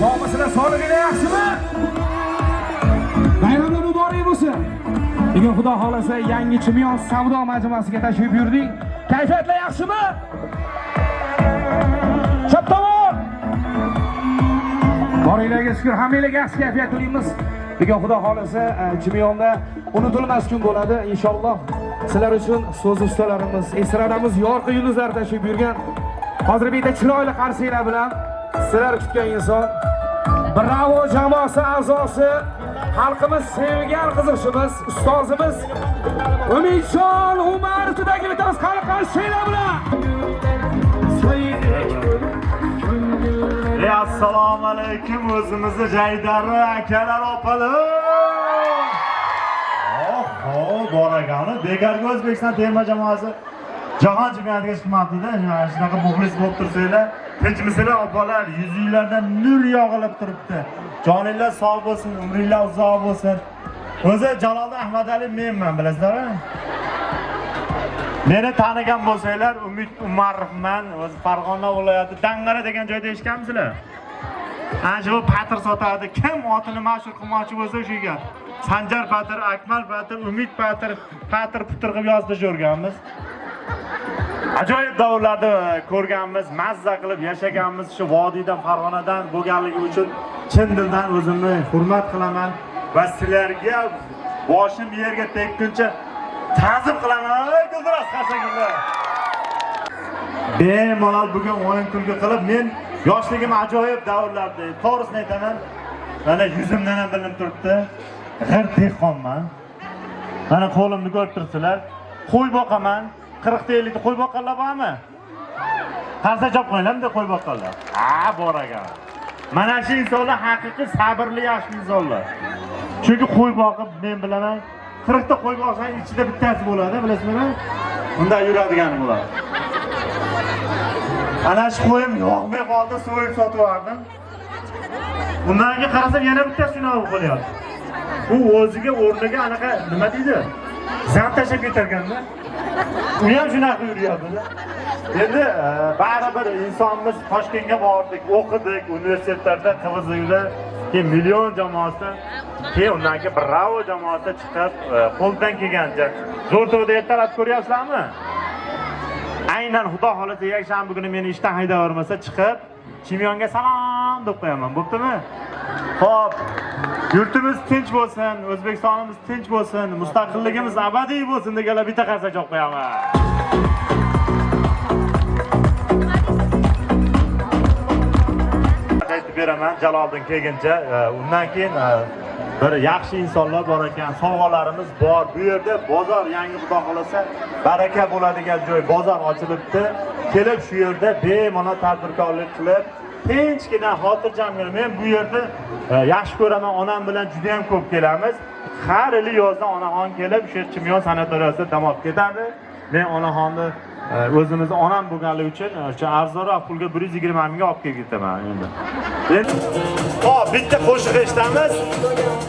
Bo'lmasina sog'lig'inglar yaxshimi? Bayramlar muborak bo'lsin. Bugun Xudo xolasa yangi Chimyon savdo majmuasiga tashrif buyurdik. Kayfiyatlar yaxshimi? Chap tomon. Boringlarga shukr, hammanglarga yaxshi kayfiyat tilaymiz. Bugun Xudo xolasa Chimyonda unutilmas kun bo'ladi inshaalloh. Sizlar uchun so'z ustalarimiz, estradamiz yorqin yulduzlar tashrif buyurgan. Hozir bitta chiroyli qarsiylar bilan sizlar kutgan inson Bravo jamoasi a'zosi, xalqimiz sevgan qiziqishimiz, ustozimiz Umidjon Umarovdagi bittamiz qarsiylar bilan. Assalomu alaykum, o'zimizni jaydari akalar opalar. Boragani bekarga O'zbekiston terma jamoasi jahon chempionatiga chiqmoqda. Shunaqa muxlis bo'lib tursanglar, tinchmisizlar opalar, yuzinglardan nur yog'ilib turibdi. Joninglar sog' bo'lsin, umringlar uzoq bo'lsin. O'zi Jaloliddin Ahmadali menman, bilasizlar-a? Meni tanigan bo'lsanglar, Umid Umarovman. O'zi Farg'ona viloyati Dang'ara degan joyda eshitganmisizlar? Ana patr sotadi. Kim otini mashhur qilmoqchi bo'lsa o'shiga. Sanjar Patr, Akmal Patr, Umid Patr, putur qilib yozib ko'rganmiz. Ajoyib davrlarda ko'rganmiz, mazza qilib yashaganmiz. Shu vodiydan, Farg'onadan bo'lganligi uchun chin dildan o'zimni hurmat qilaman va sizlarga boshim yerga tekkuncha ta'zim qilaman. Guldiroz qarsangizlar. Bemalol bugun o'yin kulgi qilib, men yoshligim ajoyib davrlarda, to'g'risini aytaman. Mana yuzimdan ham bilinib turibdi. G'ir dehqonman. Mana qo'limni ko'rib turibsizlar. Qo'y boqaman. 40-50 ta qo'y boqqanlar bormi? Qancha javob qo'yinglar-da qo'y boqqanlar. Bor ekan. Mana shu insonlar haqiqiy sabrli yaxshi insonlar. Chunki qo'y boqib men bilaman, 40 ta qo'y boqsang ichida bittasi bo'ladi, bilasizmi? Unda yuradigan bular. Ana shu qo'yim yo'qmay qoldi, so'yib sotib yubordim. Undan keyin qarasam yana bittasi shuni olib qo'yapti. U o'ziga o'rniga anaqa nima deydi? Zam tashab ketarganda. U ham shunaqa yuryapti. Endi baribir insonimiz Toshkentga bordik, o'qidik, universitetlarda, TVZda, keyin Million jamoasi, keyin undan keyin Bravo jamoasi chiqib, qo'ldan kelgancha Zo'rtovda ertalab ko'ryapsizlarmi? Aynan Xudo xolasa yakshanba kuni meni ishdan haydab yubormasa chiqib, Chimyonga salom deb qo'yaman. Bo'ptimi? Xo'p, yurtimiz tinch bo'lsin, O'zbekistonimiz tinch bo'lsin, mustaqilligimiz abadiy bo'lsin deganlar bitta qarsa joq qo'yaman. Aytib beraman Jaloliddin kelguncha, undan keyin bir yaxshi insonlar bor ekan, sovg'alarimiz bor. Bu yerda bozor yangi Xudo xolasa baraka bo'ladigan joy, bozor ochilibdi. Kelib shu yerda bemalol tadbirkorlik qilib, tinchgina, xotirjamgina. Men bu yerda yaxshi ko'raman, onam bilan juda ham ko'p kelamiz. Har yili yozda onaxon kelib, shu Chimyon sanatoriyasida dam olib ketadi. Men onaxonni o'zimizni onam bo'lganligi uchun o'sha arzonroq pulga 120 mingga olib kelib ketaman endi. Hop, bitta qo'shiq eshitamiz.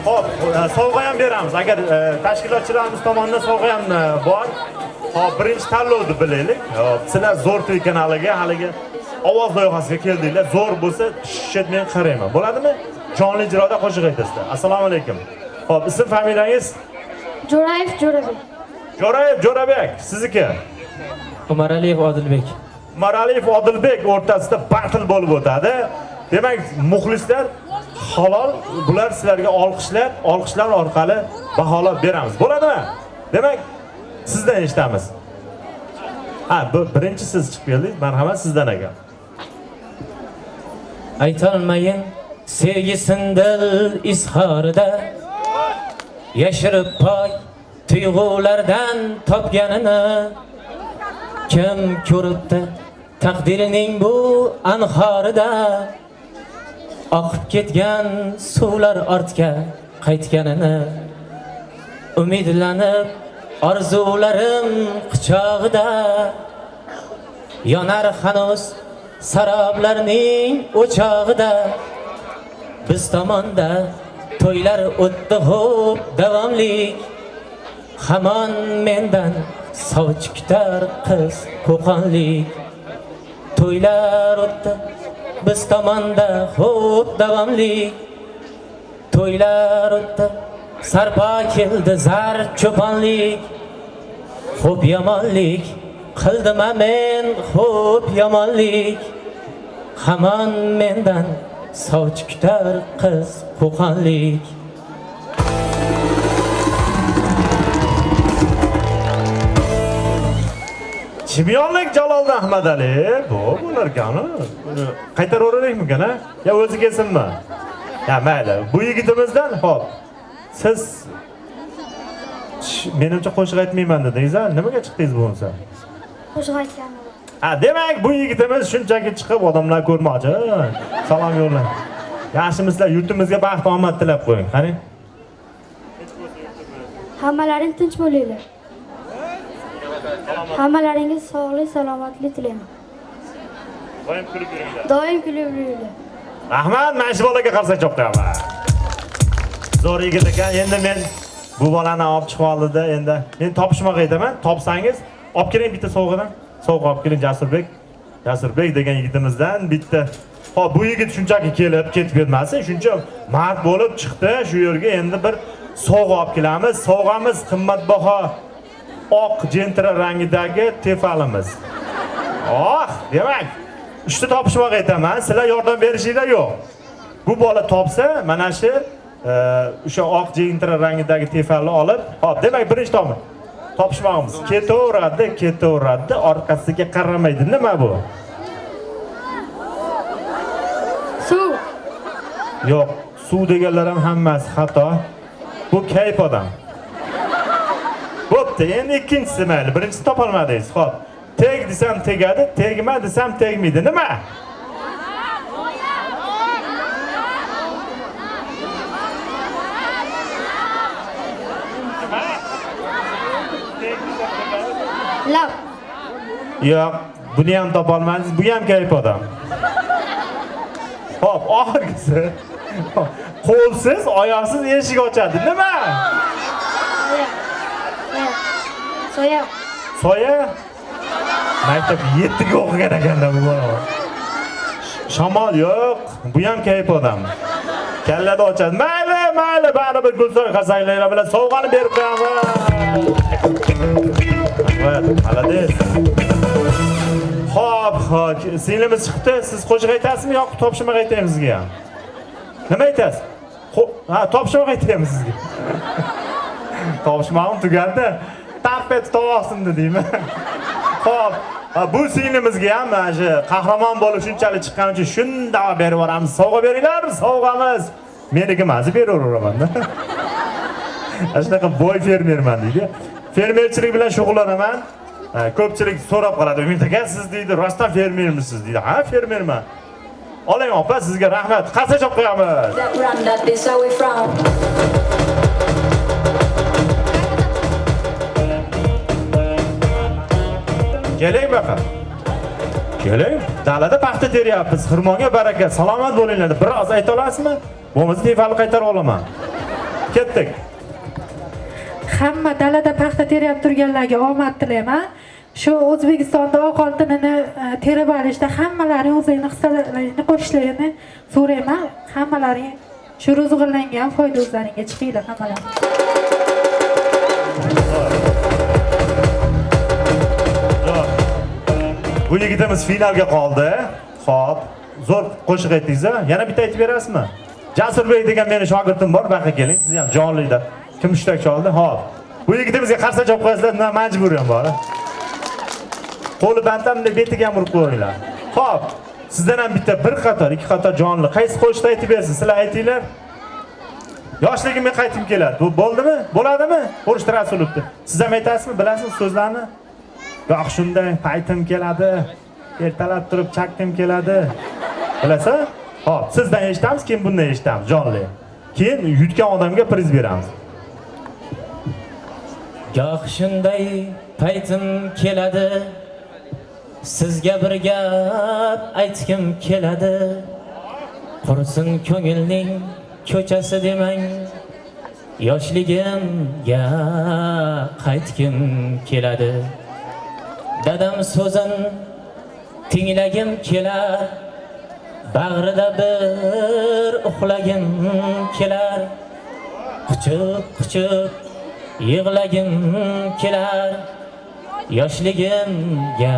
Hop, sovg'a ham beramiz. Agar tashkilotchilarimiz tomonidan sovg'a ham bor. Hop, birinchi tanlovni bilaylik. Hop, sizlar Zo'rto'y kanaliga haligi ovoz loyihasiga keldinglar. Zo'r bo'lsa, shit men qarayman. Bo'ladimi? Jonli ijroda qo'shiq aytasizlar. Assalomu alaykum. Hop, ism familiyangiz? Jo'rayev Jo'rabek. Jo'rayev Jo'rabek, sizniki? Umaraliyev Odilbek. Umaraliyev Odilbek o'rtasida battle bo'lib o'tadi. Demak, muxlislar halol, bular sizlarga olqishlar orqali baholab beramiz. Bo'ladimi? Demak, sizdan eshitamiz. Birinchi siz chiqib keldingiz. Marhamat, sizdan aka. Aytolmayin sevgisindil izhorida yashirib poy tuyg'ulardan topganini kim ko'ribdi taqdirining bu anhorida oqib ketgan suvlar ortga qaytganini umidlanib orzularim quchog'ida yonar hanuz saroblarning o'chog'ida biz tomonda to'ylar o'tdi xo'p davomlik hamon mendan sovchi kutar qiz qo'qonlik to'ylar o'tdi biz tomonda xo'p davomli to'ylar o'tdi, sarpo keldi zar cho'ponlik. Xo'p yomonlik qildim men, xo'p yomonlik. Hamon mendan sovchi kutar qiz qo'qonlik. Chimyonlik Jaloliddin Ahmadali bu bo'larkan-ku. Qaytaraveraylikmi ha? Ya o'zi kelsinmi? Ya mayli. Bu yigitimizdan hop. Siz menimcha qo'shiq aytmayman dedingiz-a? Nimaga chiqdingiz bo'lsa? Qo'shiq aytganman. Demak, bu yigitimiz shunchaki chiqib odamlar ko'rmoqchi. Salom yo'llang. Yaxshimisizlar, yurtimizga baxt omad tilab qo'ying. Qarang. Hammalaring tinch bo'linglar. Hammalaringiz sog'lik, salomatlik tilayman. Doim kulib yuringlar. Doim kulib yuringlar. Rahmat, mana shu bolaga qarsak cho'qtaman. Zo'r yigit ekan. Endi men bu bolani olib chiqib oldida, endi men topishmoq aytaman. Topsangiz, olib keling bitta sovg'adan. Sovg'a olib keling Jasurbek. Jasurbek degan yigitimizdan bitta. Hop, bu yigit shunchaki kelib ketib ketmasin, shuncha mard bo'lib chiqdi. Shu yerga endi bir sovg'a olib kelamiz. Sovg'amiz qimmatbaho oq jentra rangidagi tefalimiz. Demak, ishni topishmoq aytaman. Sizlar yordam berishinglar yo'q. Bu bola topsa, mana shu o'sha oq jentra rangidagi tefalni olib, hop, demak birinchi topishmoqmiz. Ketaveradi, orqasiga qaramaydi. Nima bu? Suv. Yo'q, suv deganlar ham hammasi xato. Bu kayf odam. Bo'pti, endi ikkinchisi mayli. Birinchisi topolmadingiz. Xo'p. Teg desam tegadi, tegma desam tegmaydi. Nima? Lab. Yo'q, buni ham topolmadingiz. Bu ham kayf odam. Xo'p, oxirgisi. Qo'lsiz, oyoqsiz eshik ochadi. Nima? Soya. Soya? Maktab 7ga o'qigan ekanda bu bola. Shamol yo'q, bu ham kayf odam. Kallada ochadi. Mayli, baribir Gulsoy qasaylar bilan sovg'ani berib qo'yaman. Malades. Xo'p, singlimiz chiqdi. Siz qo'shiq aytasizmi yoki topshirmoq aytaymi sizga ham? Nima aytasiz? Topshirmoq aytaymi sizga? Topshirmoqim tugadi. Tapet tovoqsin dedingmi? Xo'p, bu singlimizga ham mana shu qahramon bo'lib shunchalik chiqqan uchun shunday berib yuboramiz. Sovg'a beringlar, sovg'amiz. Meniki emas, beraveraman-da. Shunaqa boy fermerman deydi. Fermerchilik bilan shug'ullanaman. Ko'pchilik so'rab qoladi. Umid aka, siz deydi, rostdan fermermisiz deydi. Ha, fermerman. Oling opa, sizga rahmat. Qarsak chop qo'yamiz. Keling baqa. Keling. Dalada paxta teryapmiz. Xirmonga baraka. Salomat bo'linglar. Biroz ayta olasizmi? Bo'lmasa tefalni qaytarib olaman. Ketdik. Hamma dalada paxta terib turganlarga omad tilayman. Shu O'zbekistonda oq oltinini terib olishda hammalaring o'zlaring hissalaringni qo'shishlarini so'rayman. Hammalaring shu ro'zg'orlangan foyda o'zlaringga chiqinglar hammalar. Bu yigitimiz finalga qoldi. Xo'p, zo'r qo'shiq aytdingiz-a? Yana bitta aytib berasizmi? Jasurbek degan meni shogirdim bor, baqa keling. Siz ham jonlida. Kim ishtak choldi? Xo'p. Bu yigitimizga qarsak chop qo'yasizlar, nima majburiyam bor. Qo'li bandamda betiga ham urib qo'yinglar. Xo'p, sizdan ham bitta bir qator, ikki qator jonli. Qaysi qo'shiqni aytib bersin? Sizlar aytinglar. Yoshligimga qaytib keladi. Bu bo'ldimi? Bo'ladimi? O'rishtirasiz olibdi. Siz ham aytasizmi? Bilasizmi so'zlarni? Yo'q, shunday paytim keladi. Ertalab turib chaqdim keladi. Bilasizmi? Xo'p, sizdan eshitamiz, keyin bundan eshitamiz jonli. Keyin yutgan odamga priz beramiz. Goh shunday paytim keladi, sizga bir gap aytgim keladi. Qursin ko'ngilning ko'chasi demang, yoshligimga qaytgim keladi. Dadam so'zin tinglagim kelar, bag'rida bir uxlagim kelar, quchib yig'lagim kelar, yoshligimga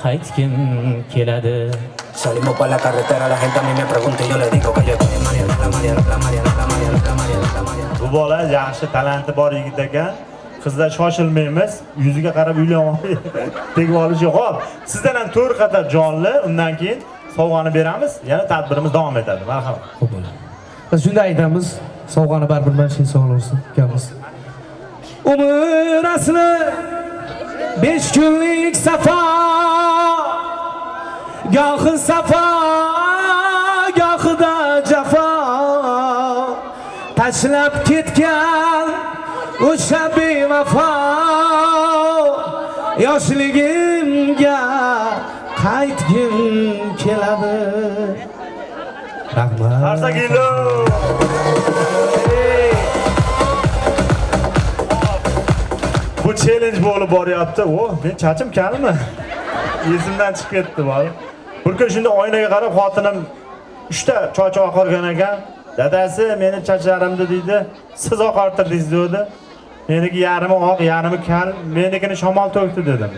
qaytgim keladi. Salimos para la carretera, la gente a mí me pregunta y yo le digo que yo estoy en Mariana, la Mariana, la Mariana, la Mariana, la Mariana, la Mariana. Bu bola yaxshi talanti bor yigit ekan. Qizlar shoshilmaymiz, yuziga qarab uylanmoqchi. Tegib olish yo'q. Xo'p, sizdan ham 4 qator jonli, undan keyin sovg'ani beramiz. Yana tadbirimiz davom etadi. Marhamat. Xo'p bo'ladi. Biz shunday aytamiz, sovg'ani baribir mana shu sog'lom bo'lsin, ukamiz. Umr asli 5 kunlik safar, gohi safar, gohida jafo, tashlab ketgan o'sha bevafo, yoshligimga qaytgim keladi. Rahmat. Qarsakilo. Bu challenge bo'lib boryapti. Men chachim kalmi? Esimdan chiqib ketdi bola. Bir kun shunda oynaga qarab xotinim 3 ta choy oqargan ekan. Dadasi meni chachlarimdi deydi. Siz oqartirdingiz dedi. Meniki yarimi oq, yarimi kal, menikini shamol to'kdi dedim.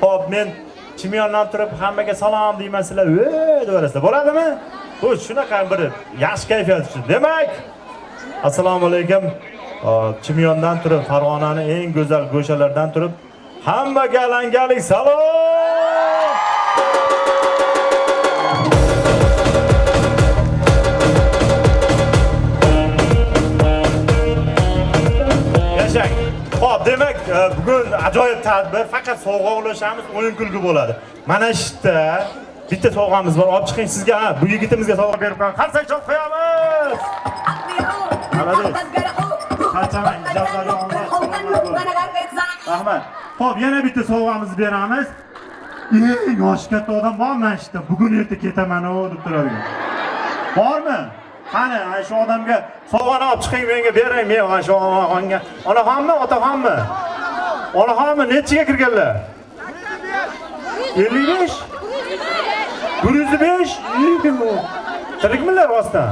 Xo'p, men chimyondan turib hammaga salom deymasizlar. Deyorasizlar. Bo'ladimi? Bu shunaqa bir yaxshi kayfiyat uchun. Demak, assalomu alaykum. Chimyondan turib, Farg'onaning eng go'zal go'shalaridan turib, hammaga alangalik salom. Yashang. Xo'p, demak, bugun ajoyib tadbir, faqat sovg'a ulashamiz, o'yin kulgi bo'ladi. Mana shu yerda bitta sovg'amiz bor. Olib chiqing sizga, bu yigitimizga sovg'a berib qo'yamiz. Qarsak chop qo'yamiz. Malades. Qachon ijozlarga rahmat. Xo'p, yana bitta sovg'amizni beramiz. Yosh katta odam bormi mana shu yerda? Bugun erta ketaman deb turadigan. Bormi? Qani, ana shu odamga sovg'ani olib chiqing, menga bering. Men ana shu onaxonga. Onaxonmi, otaxonmi? Onaxonmi, nechiga kirganlar? 55. 105. Tirikmilar rostdan?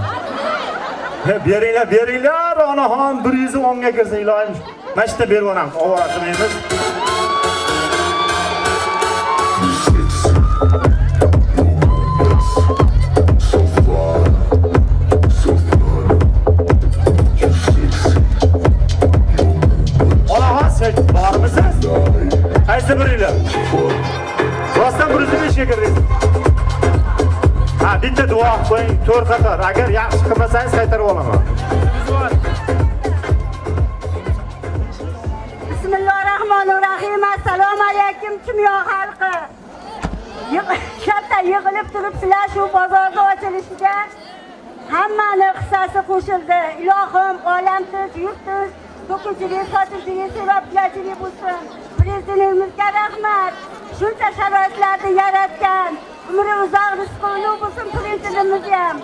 Beringlar, onaxon 110 ga kirsa iloyim. Mana shu yerda berib o'ramiz, ovora qilmaymiz. Onaxon, siz bormisiz? Qaysi biringlar? Rostdan 105 ga kirdingiz. Ha, bitta duo qo'ying, 4 qator. Agar yaxshi qilmasangiz qaytarib olaman. Bismillahirrahmanirrahim. Assalomu alaykum Chimyon xalqi. Katta yig'ilib turibsizlar shu bozorda ochilishiga. Hammaning hissasi qo'shildi. Ilohim, olamsiz, yurtsiz, to'kinchilik, sotinchilik, seroblichilik bo'lsin. Prezidentimizga rahmat. Shuncha sharoitlarni yaratgan. Umri uzoq, rizqi ulug' bo'lsin prezidentimiz ham.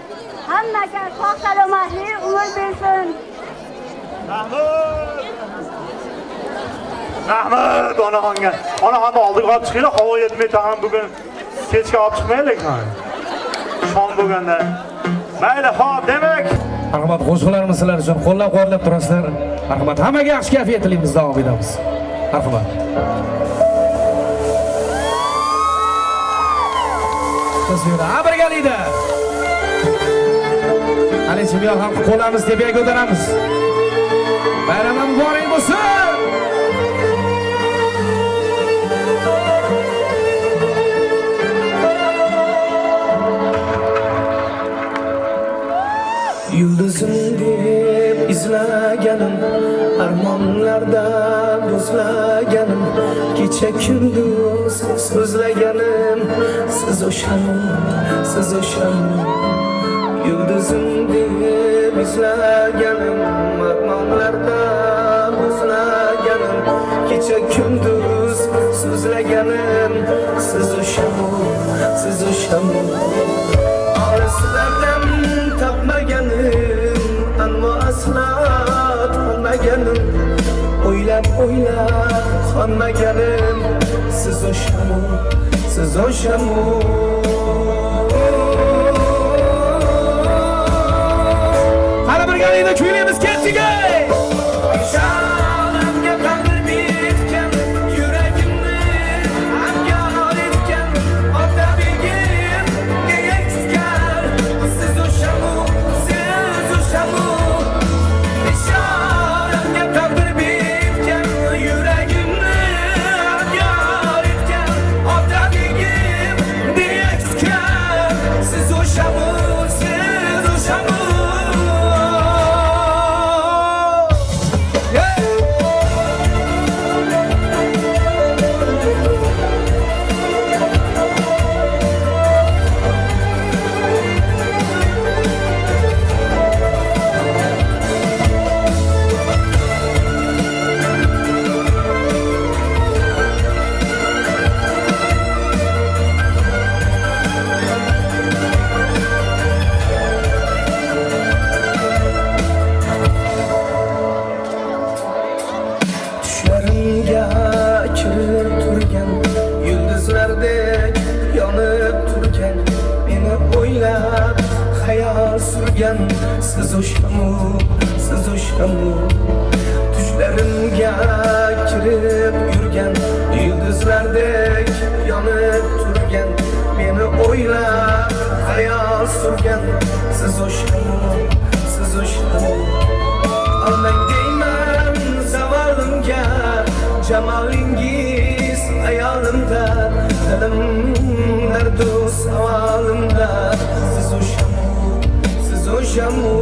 Hammaga sog' salomatlik umr bersin. Rahmat onaxonga. Onaxonni oldiga olib chiqinglar, havo yetmay tag'in bugun kechga olib chiqmaylik. Shom bo'lganda. Mayli, xo'p, demak, Marhamat, qo'shiqlarimiz sizlar uchun qo'llab-quvvatlab turasizlar. Marhamat, hammaga yaxshi kayfiyat tilaymiz, davom etamiz. Marhamat. Tasvirda birgalikda. Hali Chimyon xalqi qo'llarimizni tepaga ko'taramiz. Bayram muborak bo'lsin. Yulduzim deb izlaganim, armonlarda buzlaganim, kecha kunduz so'zlaganim, siz o'shanim. Yulduzim deb izlaganim, armonlarda buzlaganim, kecha kunduz so'zlaganim, siz o'shanim. Orasilardan tapmaganim, ammo aslo qolmaganim, o'ylab qolmaganim, siz o'shamu. birgalikda kuylaymiz, ketdik ey! Şanımga taqdir bitgan yuragimni ankor etgan otabegim nega tutgan siz o'shamu Shonimga taqdir bitgan yuragimni ankor etgan otabegim nega tutgan siz o'shamu siz o'shamu tushlarimga kirib yurgan yulduzlardek yonib turgan meni o'ylab xayol surgan siz o'shamu almang deyman zavolimga jamalingiz ayolimda dilim dardu savolimda siz o'shamu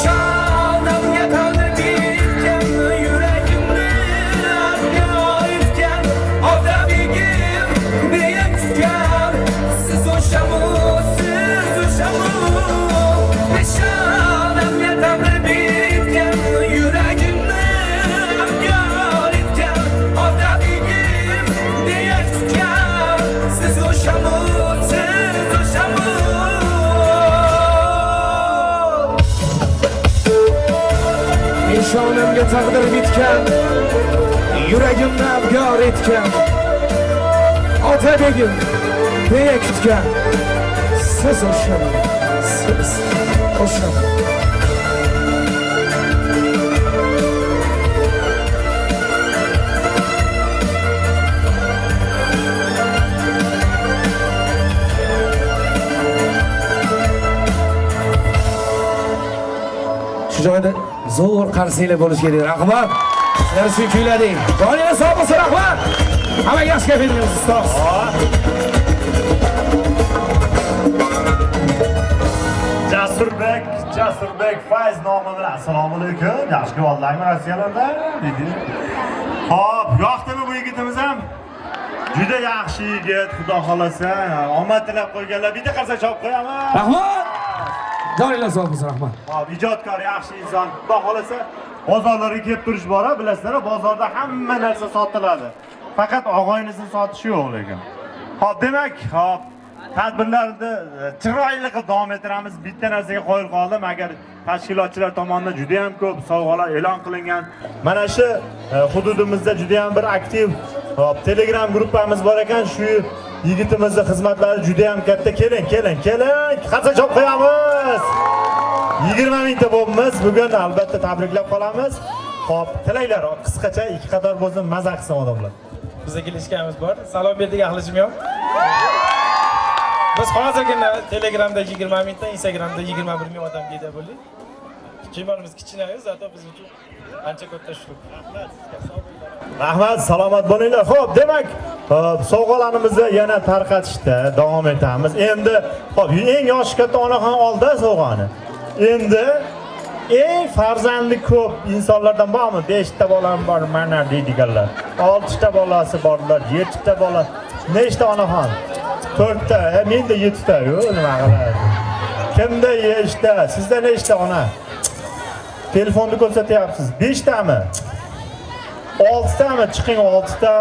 Shonimga taqdir bitgan yuragimni ankor etgan otabegim nega tutgan siz o'shamu Shonimga taqdir bitgan yuragimni ankor etgan otabegim nega tutgan siz o'shamu Shonimga taqdir bitgan yuragimni ankor etgan otabegim nega kutgan siz o'shamu shu joyda zo'r qarsiylar bo'lish kerak. Rahmat. Sizlar uchun kuyladik. Joningiz sog' bo'lsin, rahmat. Hamma yaxshi gap edingiz, ustoz. Jasurbek Fayz nomi bilan assalomu alaykum. Yaxshi ko'rdilarmi Rossiyalarda? Dedi. Xo'p, yoqdimi bu yigitimiz ham? Juda yaxshi yigit, xudo xolasa. Omad tilab qo'yganlar. Bitta qarsak chop qo'yamiz. Rahmat. Joningiz sog' bo'lsin, rahmat. Xo'p, ijodkor, yaxshi inson. Xudo xolasa bozorlarga kelib turish bor, bilasizlar, bozorda hamma narsa sotiladi. Faqat og'oyingizni sotish yo'q lekin. Xo'p, demak, xo'p, tadbirlarni chiroyli qilib davom ettiramiz. Bitta narsaga qo'yil qoldim, agar tashkilotchilar tomonidan juda ham ko'p sovg'alar e'lon qilingan. Mana shu hududimizda juda ham bir aktiv Telegram gruppamiz bor ekan. Shu yigitimizning xizmatlari juda ham katta. Keling. Qarsa chop qo'yamiz. 20 mingta bo'lamiz. Bugun albatta tabriklab qolamiz. Xo'p, tilanglar qisqacha ikki qator bo'lsin, maza qilsin odamlar. Bizga kelishganimiz bor. Salom berdik ahlijim yo'q. Biz hozirgina Telegramda 20 mingta, Instagramda 21 ming odam keda bo'ldik. Kemamiz kichkina-yu, zato biz uchun ancha katta shukur. Rahmat, salomat bo'linglar. Xo'p, demak, sovg'alarimizni yana tarqatishda davom etamiz. Endi, xo'p, eng yoshi katta onaxon oldi sovg'ani. Endi eng farzandli ko'p insonlardan bormi? 5 ta bolam bor, mana deydiganlar. 6 ta bolasi borlar, 7 ta bola. Nechta onaxon? 4 ta, menda 7 ta-yu, nima qiladi? Kimda 7 ta? Sizda nechta ona? Telefonni ko'rsatyapsiz. 5 tami? 6 tami? Chiqing 6 ta.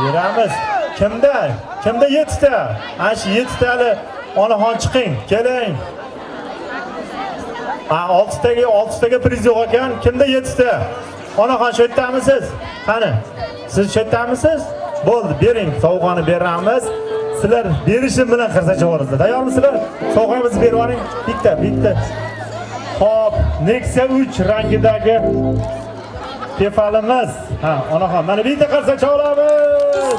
Beramiz. Kimda 7 ta? Ana shu 7 tali onaxon chiqing, keling. 6 taga priz yo'q ekan. Kimda 7 ta? Onaxon shu yerdamisiz? Qani? Siz shu yerdamisiz? Bo'ldi, bering, sovg'ani beramiz. Sizlar berishim bilan qirsacha o'rasizlar. Tayyormisizlar? Sovg'amizni berib oling. Bitta. Hop, Nexia 3 rangidagi tefalimiz. Ha, onaxon, mana bitta qirsacha olamiz.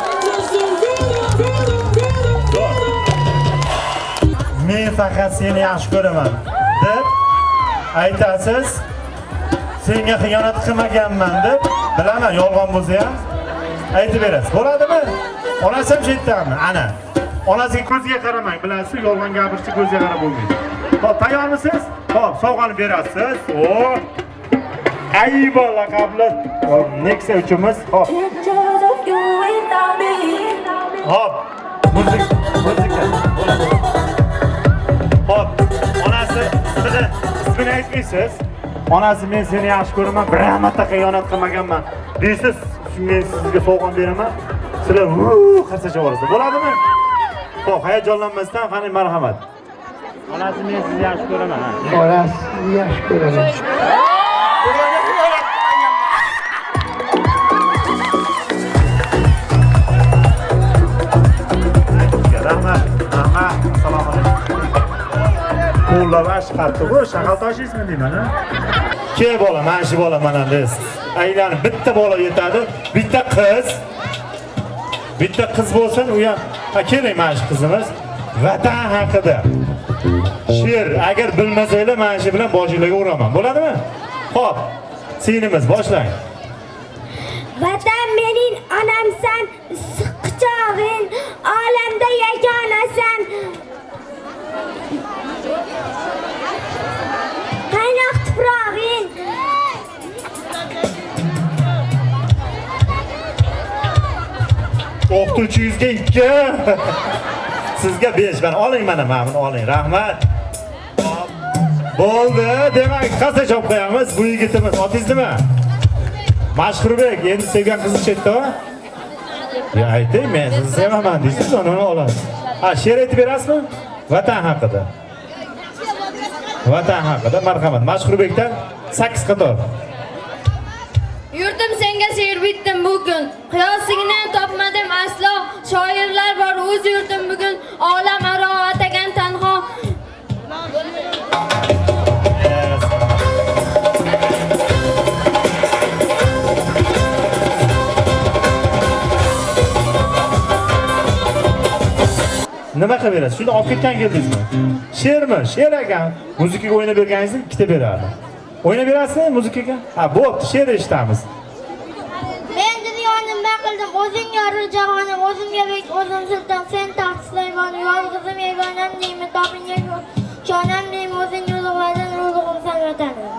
Men faqat seni yaxshi ko'raman deb aytasiz. Senga xiyonat qilmaganman deb, bilaman, yolg'on bo'lsa ham aytib berasiz. Bo'ladimi? Onasi ham shaytami? Ana. Onasiga ko'ziga qaramang, bilasiz, yolg'on gapirishni ko'ziga qarab bo'lmaydi. Xo'p, tayyormisiz? Xo'p, sovg'ani berasiz. Xo'p. Aybo laqabli Nexia uchimiz. Xo'p. Hop. Muzika. Hop. Onasi ismini aytmaysiz. Onasi men seni yaxshi ko'raman, bir marta xiyonat qilmaganman. Deysiz, men sizga sovg'an beraman. Sizlar qirsacha o'rasiz. Bo'ladimi? Xo'p, hayajonlanmasdan, qani marhamat. Onasi men sizni yaxshi ko'raman. Onasi yaxshi ko'raman. Rahmat. Assalomu alaykum. Qo'llash qattiq, bu shaqal tashiysizmi deyman, ha? Ke bola, mana shu bola mana biz. Aylanib bitta bola yetadi, bitta qiz bo'lsin, u ham keling mana shu qizimiz. Vatan haqida she'r, agar bilmasanglar mana shu bilan boshingizga uraman. Bo'ladimi? Xo'p, sinimiz boshlang. Vatan mening onamsan, quchog'ing, olamda yagonasan. Qaynoq tuprog'ing. O'qituvchingizga 2. Sizga 5. Mana oling, mana buni oling. Rahmat. Bo'ldi. Demak, qasa chop qo'yamiz. Bu yigitimiz otingiz nima? Mashhurbek, endi sevgan qizni chetda. Ya ayting, men sizni sevaman deysiz, uni olasiz. Ha, she'r aytib berasizmi? Vatan haqida. Vatan haqida, marhamat. Mashhurbekdan 8 qator. Yurtim senga she'r bitdim bugun. Qiyosigini topmadim aslo. Shoirlar bor o'z yurtim bugun. Olam aro atagan tanho. Nima qilib berasiz? Shuni olib ketgan keldingizmi? She'rmi? She'r ekan. Muzikaga o'ynab berganingizni 2 ta beradi. O'ynab berasizmi muzikaga? Ha, bo'pti, she'r eshitamiz. Men dunyoni nima qildim? O'zing yoril jahonim, o'zimga bek, o'zim sulton, sen taxt Sulaymon, yolg'izim yegonam deymi, topinga jonam deymi, o'zing ulug'lading, ulug'imsan vatanim.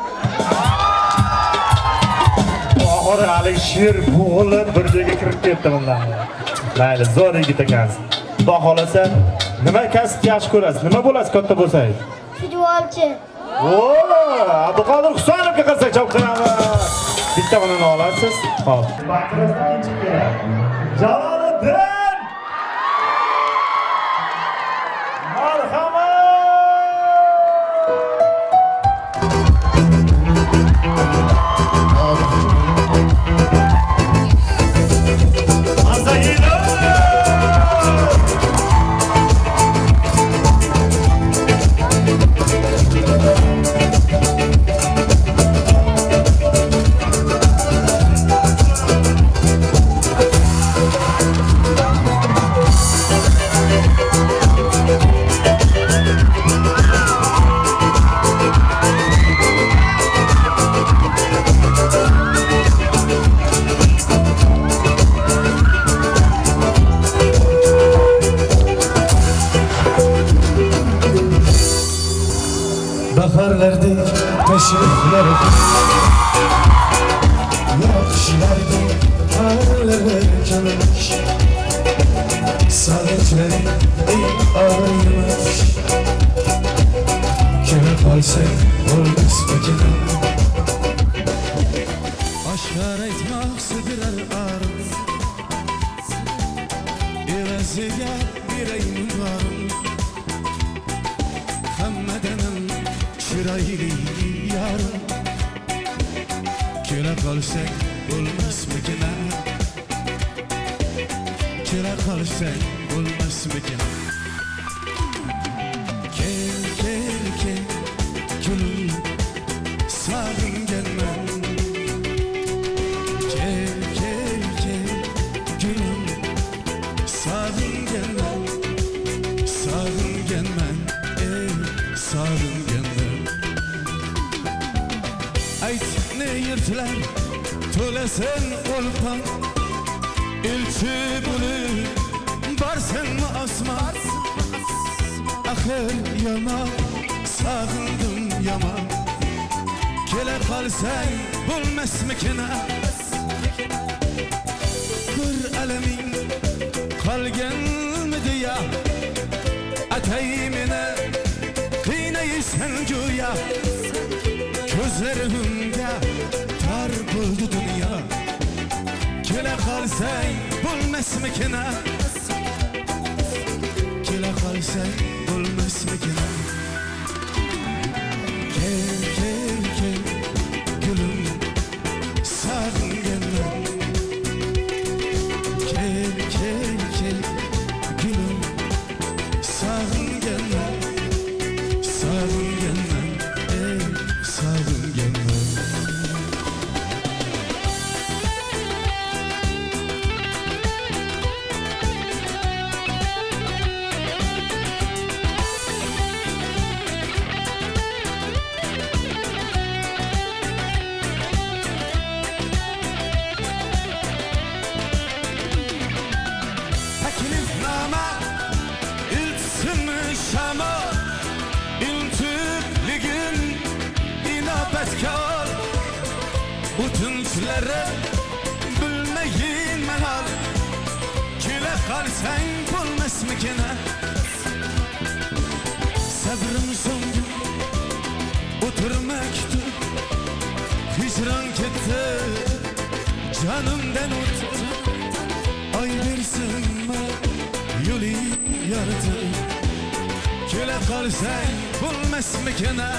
Oxiri hali she'r bo'g'ilib bir joyga kirib ketdi bundan. Mayli, zo'r yigit ekansiz. Xudo xolasa, nima kasb yaxshi ko'rasiz? Nima bo'lasiz katta bo'lsangiz? Futbolchi. Abduqodir Husanovga qilsak chop qilamiz. Bitta buni olasiz. Xo'p. Jaloliddin! Marhamat! Baharlardek meşhurlardı, yakışlardı ağlarırkenmiş, saadetleri ağırmış. Kime kalsak olmaz bakıda, aşkar etmek sıdırar ağrım, evaziga yüreğim varım. Hammadanam chiroyli yorim, Kela kalsak olmasmıkina Kela kalsak olmasmıkina Gel gel gel gülüm sağınganman Gel gel gel gülüm sağınganman Sağınganman sağınganman Ayt ne yırtılar tolasın olpan İlçi bunu varsın mı asman Ahır yaman sağındım yaman Kele kalsan bulmaz mekana Bir alemin kalgen mi diya Atayimine kıynayırsan güya Gözlerimde tar buldu dünya Kele kalsan bulmaz mekana Kele kalsan bulmaz mekana Gel gel gel gülüm sağınganman Gel gel gel gülüm sağınganman Sağınganman sağınganman Teklifname iltsim şama İltipligin inabetkar Utunçları bilmeyin menal Kile kalsan bulmaz mekana Sabrım sondu oturmaktı Hicran gitti canımdan otur Ay versin yolu yaratı Kile kalsan bulmaz mekana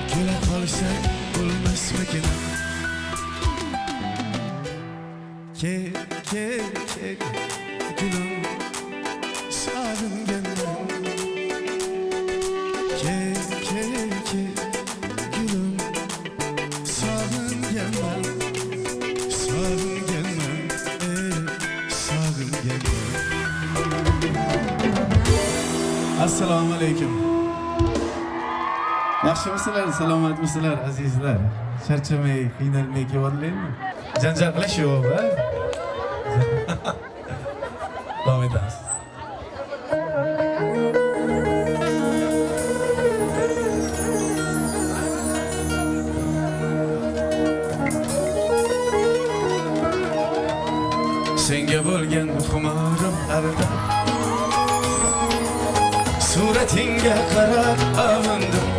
Kile kalsan bulmaz mekana Gel gel gel gülüm sağınganman Gel gel gel gülüm sağınganman Sağınganman sağınganman Assalomu alaykum Yaxshimisizlar, salomatmisizlar azizlar Charchamay, qiynalmay keldinglarmi? Janjal qilish yo'q a? Davom etamiz. Senga bo'lgan xumorim arida Suratinga qarab avindim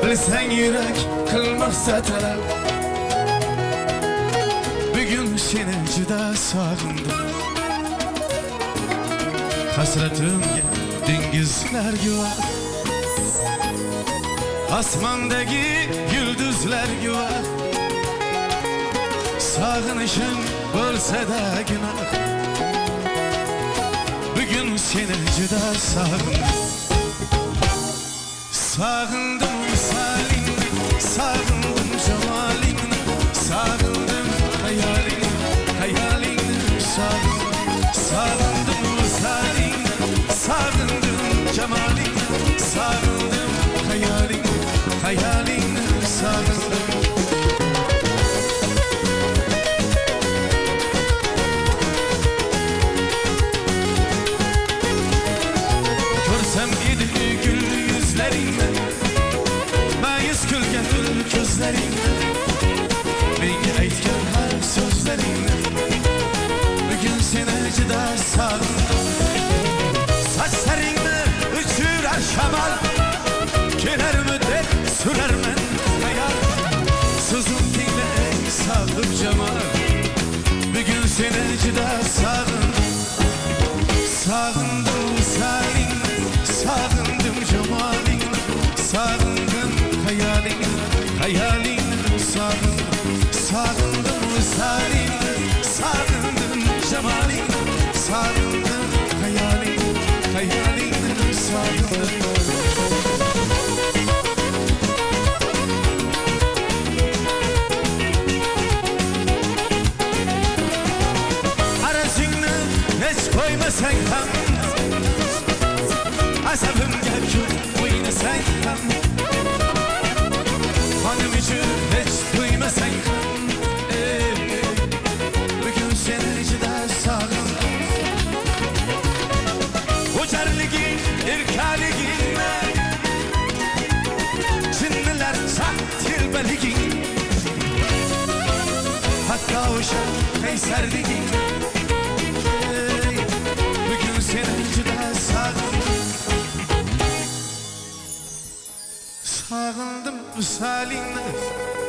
Bilsang yurak qilmasa talab Bugun seni juda sog'indim Hasratimga dengizlar guvoh Osmondagi yulduzlar guvoh Sog'inishim bo'lsa-da gunoh Bugun seni juda sog'indim Sağındım salingni, sağındım cemalingni Sağındım hayalingni, hayalingni sağındım Sağındım salingni, sağındım cemalingni Sağındım hayalingni, hayalingni sağındım Görsem idi gül yüzlerini Mayıs gülgen gözlerini Menga aytgan har so'zlaringni Bugun seni juda sog'indim Sochlaringni uchurar shamol Kelarmi deb surarman hayal So'zim tingla eng sog'ib jamol Bugun seni juda sog'indim Sağındım salingni, sağındım cemalingni Sağındım hayal erkaligingni jinnilar saq telbaliging hatto o'sha qaysarliging bugun seni juda sağındım misalingni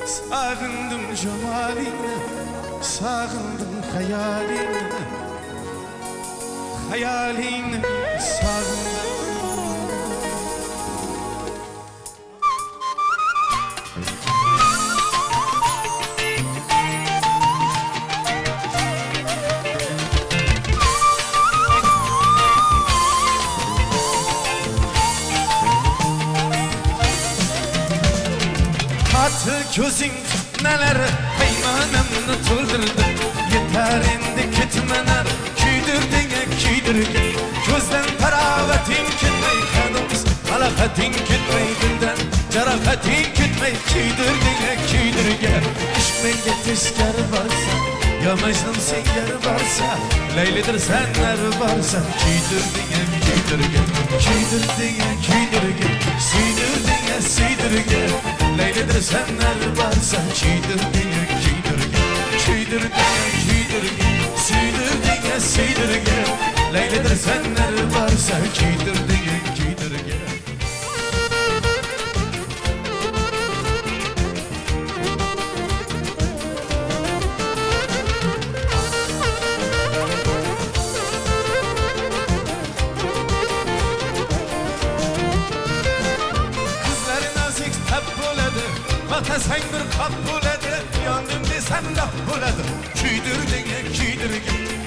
sağındım cemalingni sağındım hayalingni sağındım Gözün neler peymanımını toldurdu yeter endi ketmener kuydirdin gözden taravetin ketmey kanımız alakatin ketmey dilden carahatin ketmey kuydirdin işmenge tezkar varsa ya Mecnun senger varsa Leylidir senler varsa kuydirdin suydirdin Leylidir senler varsa kuydirdin suydirdin Leylidir senler varsa kuydirdin Sen bir kap buladı, yandım desem de buladı Kuydirdin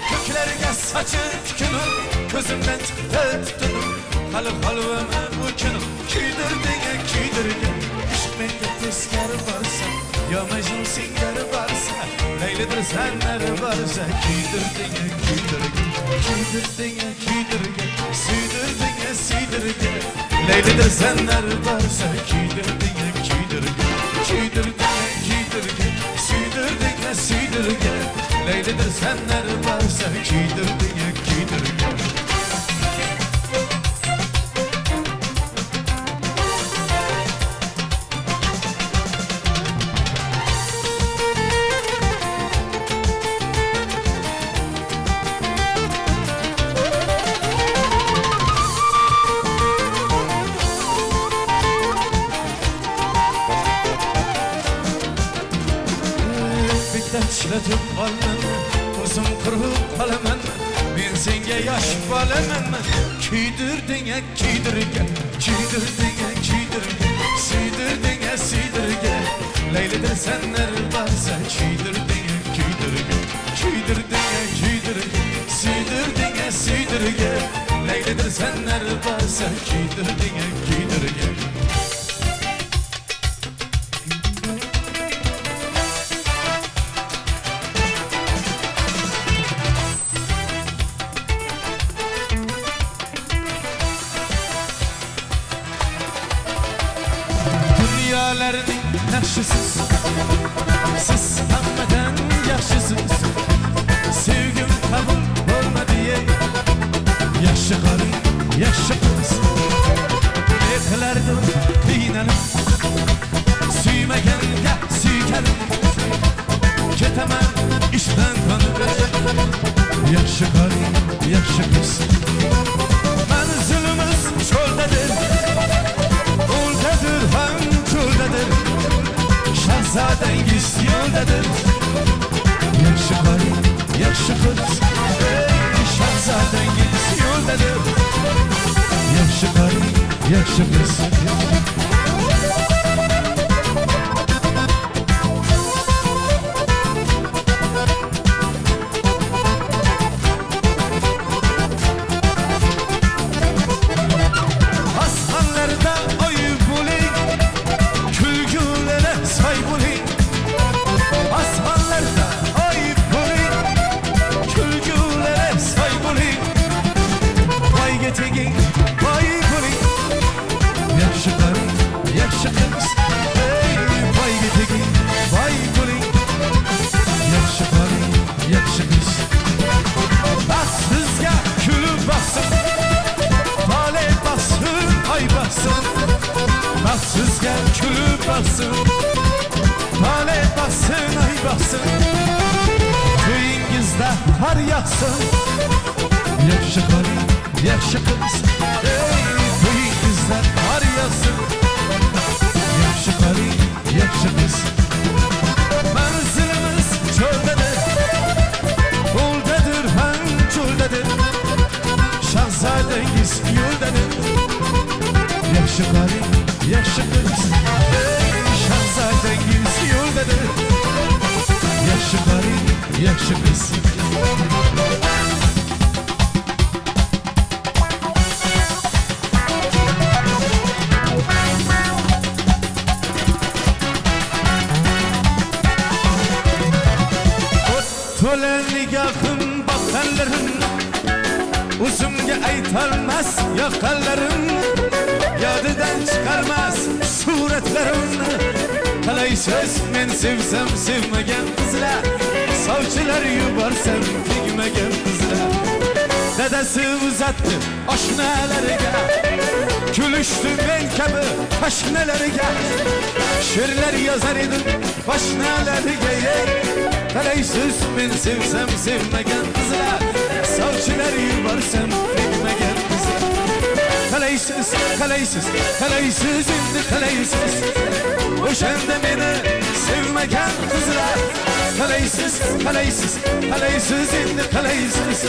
köklerine saçı tükünüm Gözümden çıktı tutunum halvama uçunum Kuydirdin İşmende tezkar varsa ya Mecnun senger varsa Leylidir senler varsa Kuydirdin suydirdin Leylidir senler varsa Kuydirdin suydirdin Leylidir senler varsa kuydirdin İşletip alman, uzun kurup alaman Ben senge yaş balaman Kuydirdin suydirdin Leylidir senler varsa kuydirdin suydirdin Leylidir senler varsa kuydirdin Dünyalarning yaxshisiz siz hammadan yaxshisiz sevgim qabul bo'lmadi yaxshi qaring yaxshi qiz ne qilardim qiynalib suymaganga suyganim ketaman ishdan qonib yaxshi qaring yaxshi qiz manzilimiz cho'ldadir o'ldadir ham cho'ldadir shahzodangiz yo'ldadir yaxshi qaring yaxshi qiz shahzodangiz yo'ldadir yaxshi qaring yaxshi qiz Bahtsızga külüp baksın Talep kulib baxsin Tale baxsin ay baxsin To'yingizda har yaxsin Yaxshi qoling yaxshi qiz To'yingizda har yaxsin Yaxshi qoling yaxshi qiz Manzilimiz cho'ldadir Qo'ldadir ham cho'ldadir Shahzodangiz yo'ldadir Yaxshi qoling yaxshi qiz Shahzodangiz yo'ldadir Yaxshi qoling yaxshi qiz To'la nigohim boqqanlarim O'zimga aytolmas yoqqanlarim Yodidan chiqarmas suratlarimni Qalaysiz men sevsam sevmagan qizlar Sovchilar yuborsam tegmagan qizlar Dadasi uzatdi oshnalariga Kulishdi men kabi qo'shnilarga She'rlar yozar edim qo'shnilarga Qalaysiz men sevsam sevmagan qizlar Sovchilar yuborsam tegmagan qizlar Qalaysiz, qalaysiz, qalaysiz endi qalaysiz O'shanda meni sevmagan qizlar Qalaysiz, qalaysiz, qalaysiz endi qalaysiz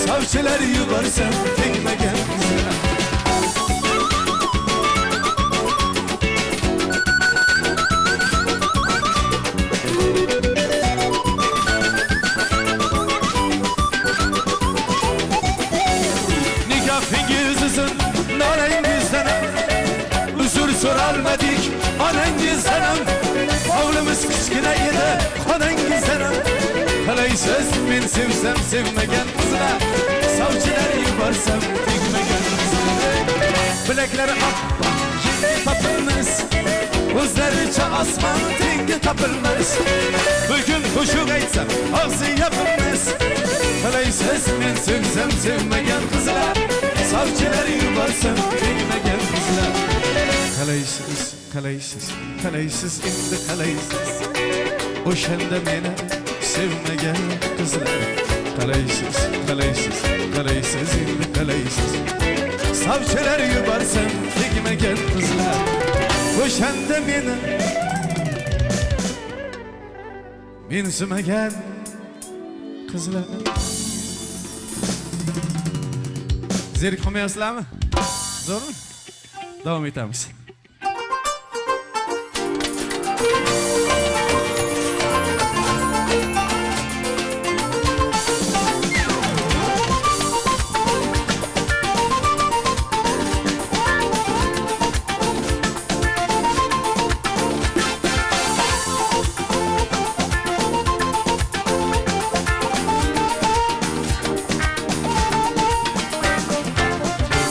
Sovchilar yuborsam tegmagan qizlar Soralmadik onangizdan ham Hovlimiz kichkina edi onangizdan ham Qalaysiz men sevsam sevmagan qizlar Sovchilar yuborsam tegmagan qizlar Bilaklari oppoq yengi topilmas O'zlaricha osmon tengi topilmas Bugun qo'shiq aytsam og'zi yopilmas Qalaysiz men sevsam sevmagan qizlar Sovchilar yuborsam tegmagan qizlar Qalaysiz, qalaysiz, qalaysiz endi qalaysiz O'shanda meni sevmagan qizlar Qalaysiz, qalaysiz, qalaysiz endi qalaysiz Sovchilar yuborsam tegmagan qizlar O'shanda meni mensimagan qizlar Zerikib qolmayapsizlarmi? Zo'rmi? Davom etamiz.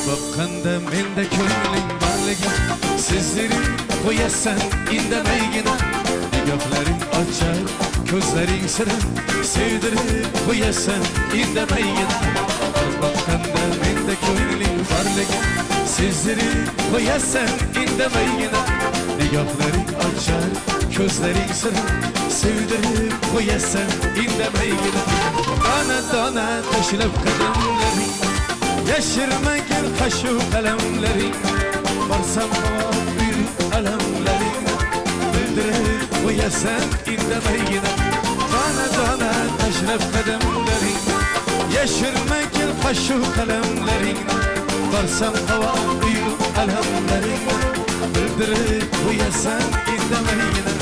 Boqqanda menda ko'ngling borligi Sizlaring qo'yasan indamaygina Nigohlaring ochar ko'zlaring sirin Sevdirib qo'yasan indamaygina Boqqanda menda ko'ngling borligi Sizlaring qo'yasan indamaygina Nigohlaring ochar ko'zlaring sirin Sevdirib qo'yasan indamaygina Dona dona tashlab qadamlaring Yashirmagin qashu qalamlaring Borsam buyuk alamlaring Bildirib qo'yasan indamaygina Dona dona tashlab qadamlaring Yashirmagin qashu qalamlaring Borsam buyuk alamlaring Bildirib qo'yasan indamaygina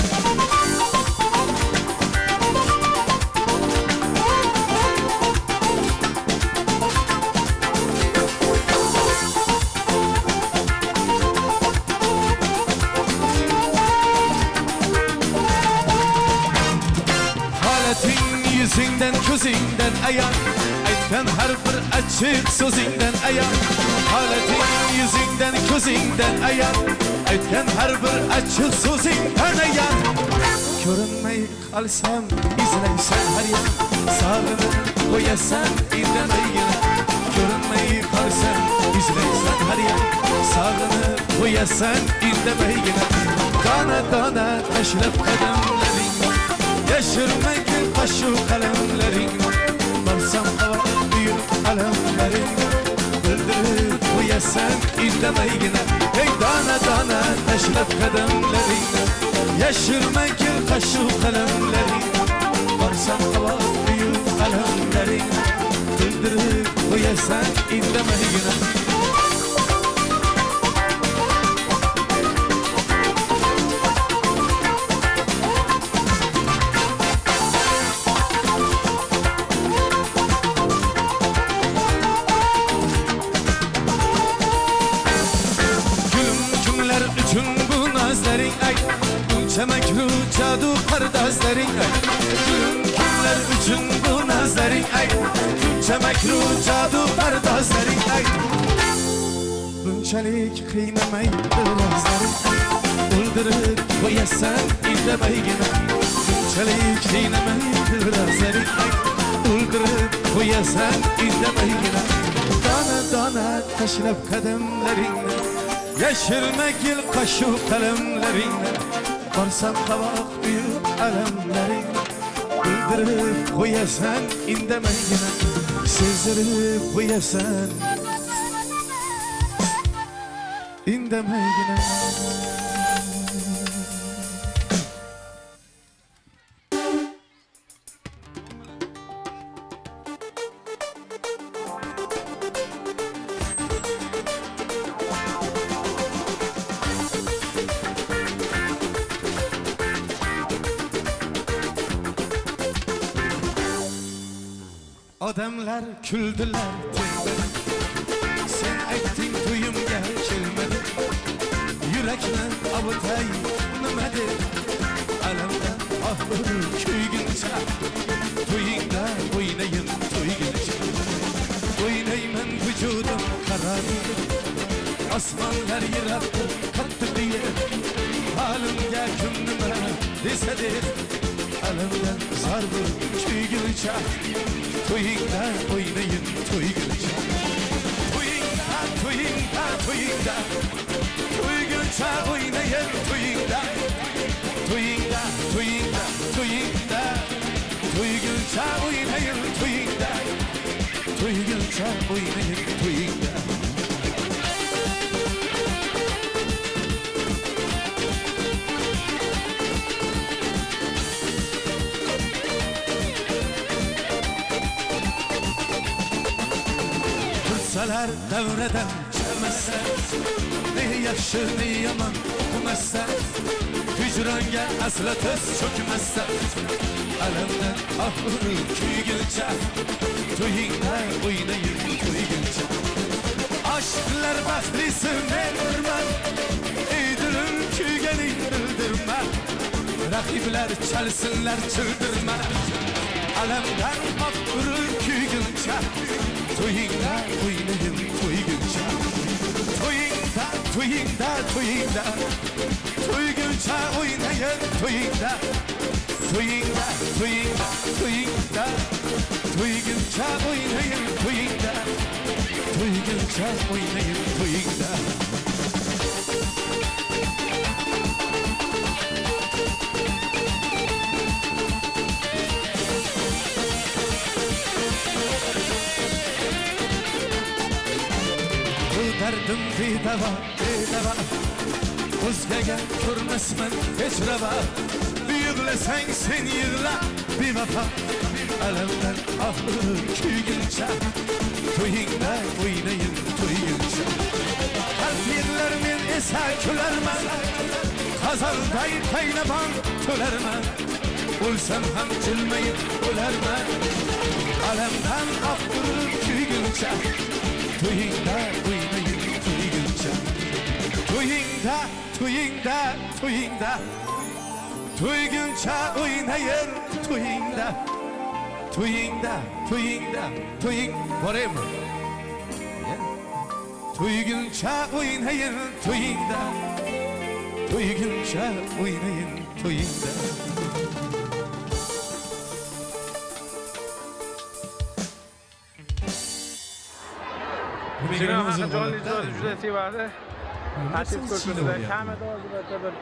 Yüzünden ko'zingdan ayon aytgan har bir achchiq so'zingdan ayon holating yuzingdan ko'zingdan ayon aytgan har bir achchiq so'zingdan ayon ko'rinmay qolsam izlaysan har yon sog'inib qo'yasan indamaygina ko'rinmay qolsam izlaysan har yon sog'inib qo'yasan indamaygina dona dona tashlab qadamlaring yashirmagin qoshu qalamlaring borsam havo uyib alamlaring bildirib qo'yasan indamaygina ey dona dona tashlab qadamlaring yashirmagin qoshu qalamlaring borsam havo uyib alamlaring bildirib qo'yasan indamaygina Makru cadu pardazlaring ay Günler üçün bu nazlaring ay Makru cadu pardazlaring ay Bunchalik qiynamaydi nazlaring O'ldirib qo'yasan indamaygina Bunchalik qiynamaydi nazlaring ay O'ldirib qo'yasan indamaygina Dona dona tashlab qadamlaringni Yashirmagil qoshu qalamlaringni Borsam qavoq uyib alamlaring bildirib qo'yasan indamaygina sezdirib qo'yasan indamaygina Odamlar kuldilar tinmadi Sen aytding to'yimga kelmadi Yurakni avutay nima deb Alamdan oxiri kuyguncha To'yingda o'ynayin to'yguncha O'ynayman vujudim qarori Osmonlar yiroqdir qattiq yer Halimga kim nima desa deb Alamdan zarbi kuyguncha To'yingda o'ynayin to'yguncha To'yingda to'yingda to'yingda To'yguncha o'ynayin to'yingda To'yingda to'yingda to'yingda To'yguncha o'ynayin to'yingda To'yguncha o'ynayin to'yingda Salar davradan chiqmasa Ne yaxshi ne yomon uqmasa Hijronga asla tiz cho'kmasa Alamdan oxiri kuyguncha To'yingda o'ynayin to'yguncha Aşklar baxtlisi menman Ey dilim kuyganing bildirma Raqiblar chalsinlar childirma Alamdan oxiri kuyguncha To'yingda o'ynayin to'yguncha To'yingda to'yingda to'yingda To'yguncha o'ynayin to'yingda To'yingda to'yingda to'yingda To'yguncha o'ynayin to'yingda To'yguncha o'ynayin to'yingda Derdim bedava, bedava O'zgaga ko'rmasman hech ravo Yig'lasang sen yig'la bevafo Alamdan oxiri kuyguncha To'yingda o'ynayin to'yguncha Qalb yig'lar men esa kularman G'azalday qaynabon to'larman O'lsam ham jilmayib o'larman Alamdan oxiri kuyguncha To'yingda o'ynayin to'yguncha To'yingda to'yingda to'yingda To'yguncha o'ynayin to'yingda To'yingda to'yingda to'ying boraymi To'yguncha o'ynayin to'yingda To'yguncha o'ynayin to'yingda Jonli ijroni juda sevadi. Tashrif ko'rsatdi. Kamida hozircha bir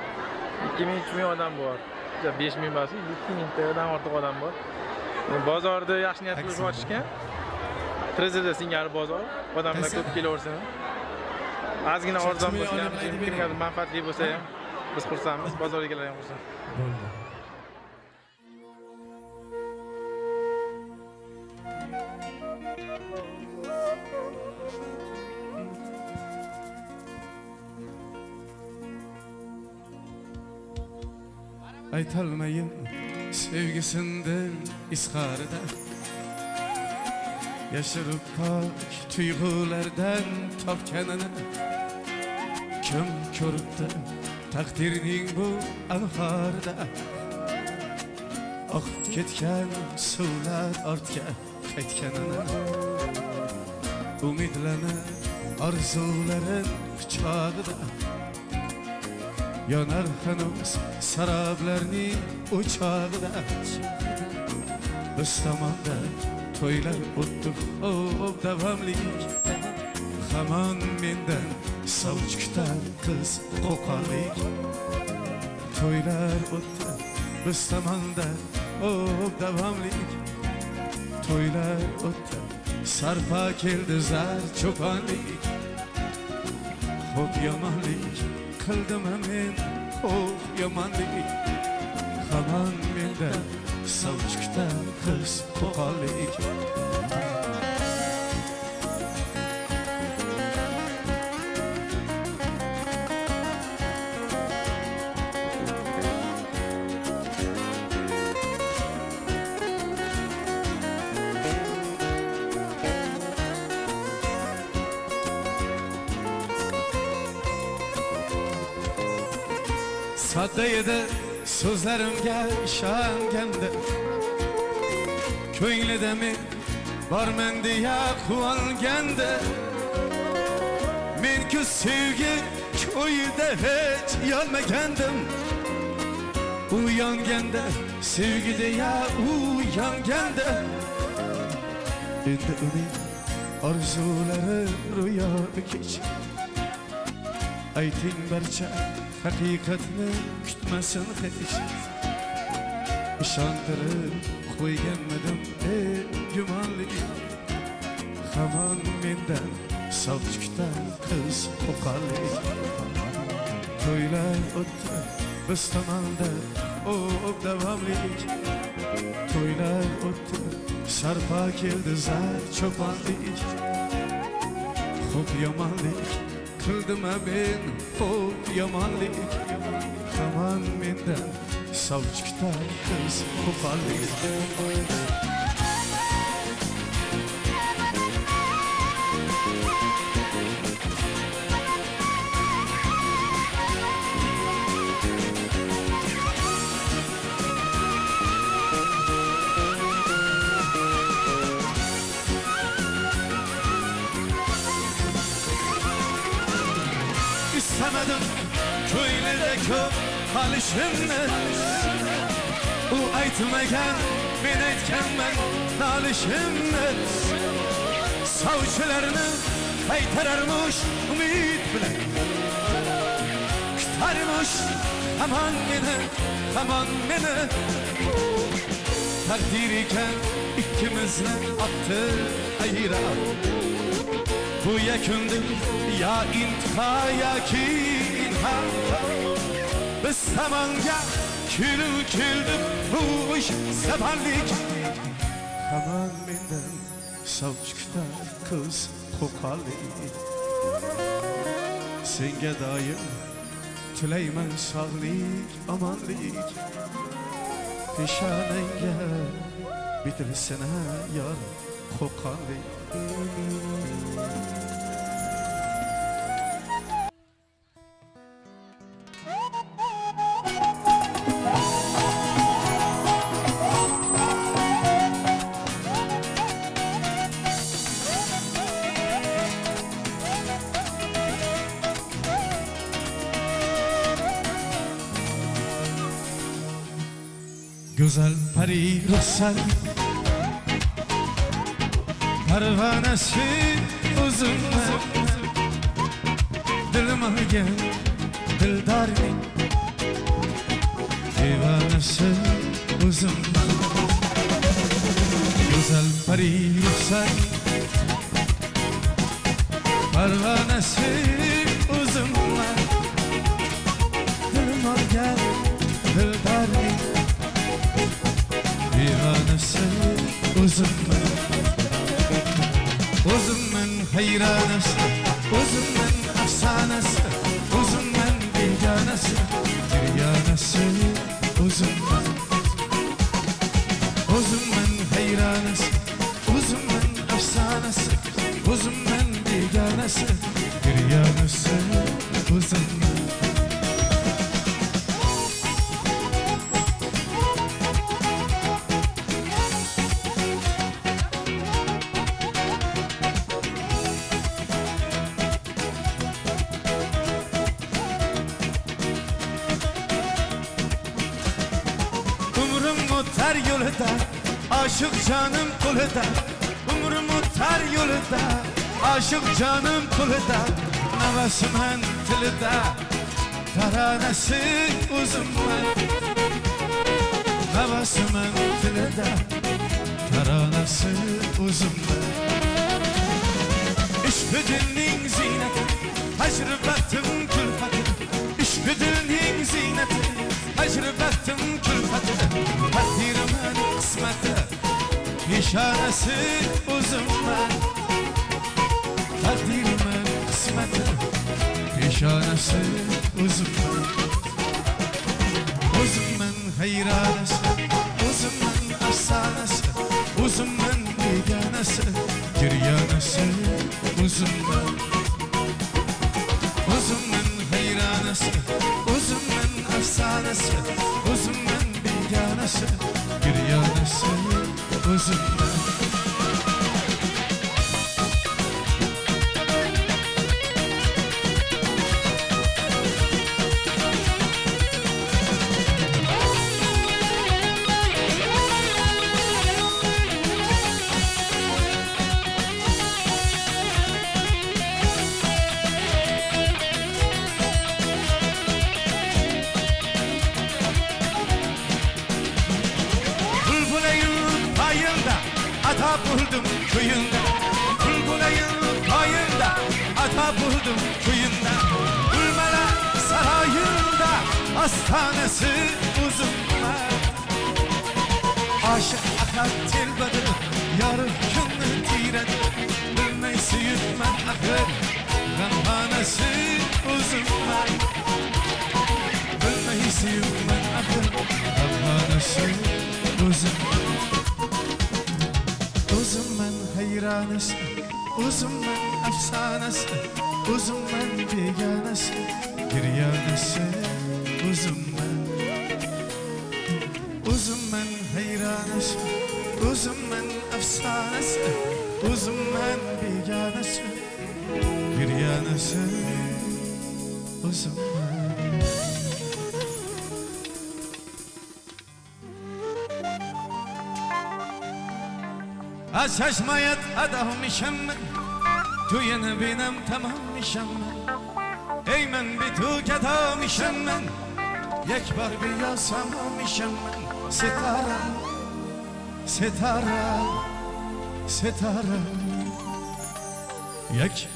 2000-3000 odam bor. 5000 emas, 2000 tadan ortiq odam bor. Bozorda yaxshi niyat qilib ochishgan. Trezorda singari bozor. Odamlar ko'p kelaversin. Ozgina arzon bo'lsa ham, kimgadir manfaatli bo'lsa ham biz xursandmiz, bozor egalari ham xursand. Bo'ldi. Aytolmayim sevgisinden izharida yashirib pok tuyg'ulardan topganini kim ko'ribdi taqdirning bu anhorida oqib ketgan suvlar ortga qaytganini umidlarni orzularin quchog'ida yonar hanuz sarablarning o'chog'ida biz tomonda to'ylar o'tdi davomlik hamon mendan sovchi kutar qiz qo'qonlik to'ylar o'tdi biz tomonda davomlik to'ylar o'tdi sarpa keldi zar cho'ponlik xo'p yomonlik qildim men xo'p yomonlik hamon mendan sovchi kutar qiz qo'qonlik sodda edi so'zlarimga ishonganda ko'nglida men borman deya quvonganda men-ku sevgi ko'yida hech yonmagandim u yonganda sevgi deya u yonganda endi uning orzulari ro'yobi kech ayting barcha haqiqatni kutmasin hech ishontirib qo'yganmidim gumonlik hamon mendan sovchi kutar qiz qo'qonlik to'ylar o'tdi biz tomonda davomlik to'ylar o'tdi sarpo keldi zar cho'ponlik xo'p yomonlik qildim men xo'p yomonlik hamon mendan sovchi kutar qiz qo'qonlik istamadim ko'nglida ko'p qolishimni u aytmagan men aytganman nolishimni sovchilarni qaytararmish umid bilan kutarmish hamon meni taqdir ekan ikkimizni otdi ayrab bu yakundir ya intiho yoki inha biz tomonga kulib keldi bu ish zamonlik hamon mendan sovchi kutar qiz qo'qonlik senga doim tilayman sog'lik omonlik peshonangga bitilsin yor qo'qonlik Güzel pari ruhsar parvanesi uzunlar dilim algen dildarning Divanası uzunman Güzel pari ruhsar Parvanası uzunman Dilim organ dildarni Divanası uzunman Uzunman hayranası Uzunman afsanası Uzunman bilganası Giryanası uzunman Uzunman hayranası Uzunman afsanası Uzunman bilganası Giryanası uzunman Öter yolda, aşık canım kulda Umrum öter yolda, aşık canım kulda Nefesimin tilde, taranesi uzunman Nefesimin tilde, taranesi uzunman İşkü dilinin zineti, hacrıbetim külfeti İşkü dilinin zineti, hacrıbetim külfeti Takdirimin kısmeti, nişanesi uzunman Takdirimin kısmeti, nişanesi uzunman Uzunman hayranesi, uzunman afsanesi Uzunman bilganesi, giryanesi uzunman Uzunman hayranesi, uzunman afsanesi Uzunman bilganesi, giryanesi uzunman Ata buldum köyünde Bulgulayın payında Ata buldum köyünde Gülmeler sarayında Hastanesi uzunlar Aşık akar tilbedir Yarı günü tiredir Bilmeysi yutman akır Ramhanesi uzunlar Bilmeysi yutman akır Ramhanesi uzunlar Uzunman hayranesi, uzunman afsanesi Uzunman bilganesi, giryanesi uzunman Uzunman hayranesi, uzunman afsanesi Uzunman bilganesi, giryanesi uzunman Açaşmayat adammışım ben Tüyeni benim tamammışım ben Ey men bir tüket adammışım ben Yekbar bir yasamamışım ben Sitara, sitara, sitara Yek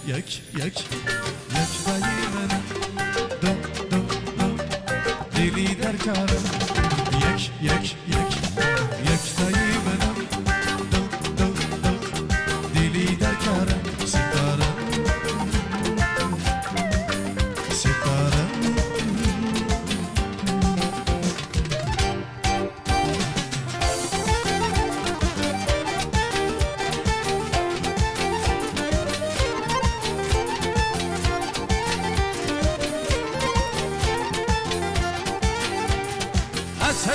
dayı benim Do, dili derkarım Yek dayı benim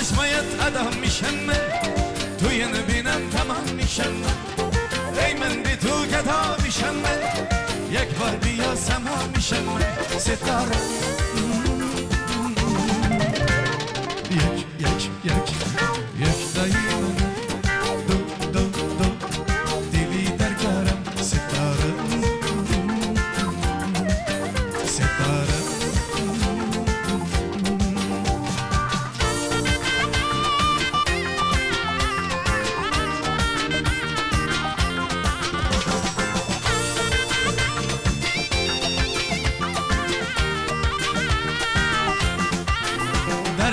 Çeşmayet adammışım ben Tüyeni binem tamammışım ben Eymen bir tüket almışım ben Yek var bir yazamamışım ben Sitara Yek dayım Do, dili derkarım Sitara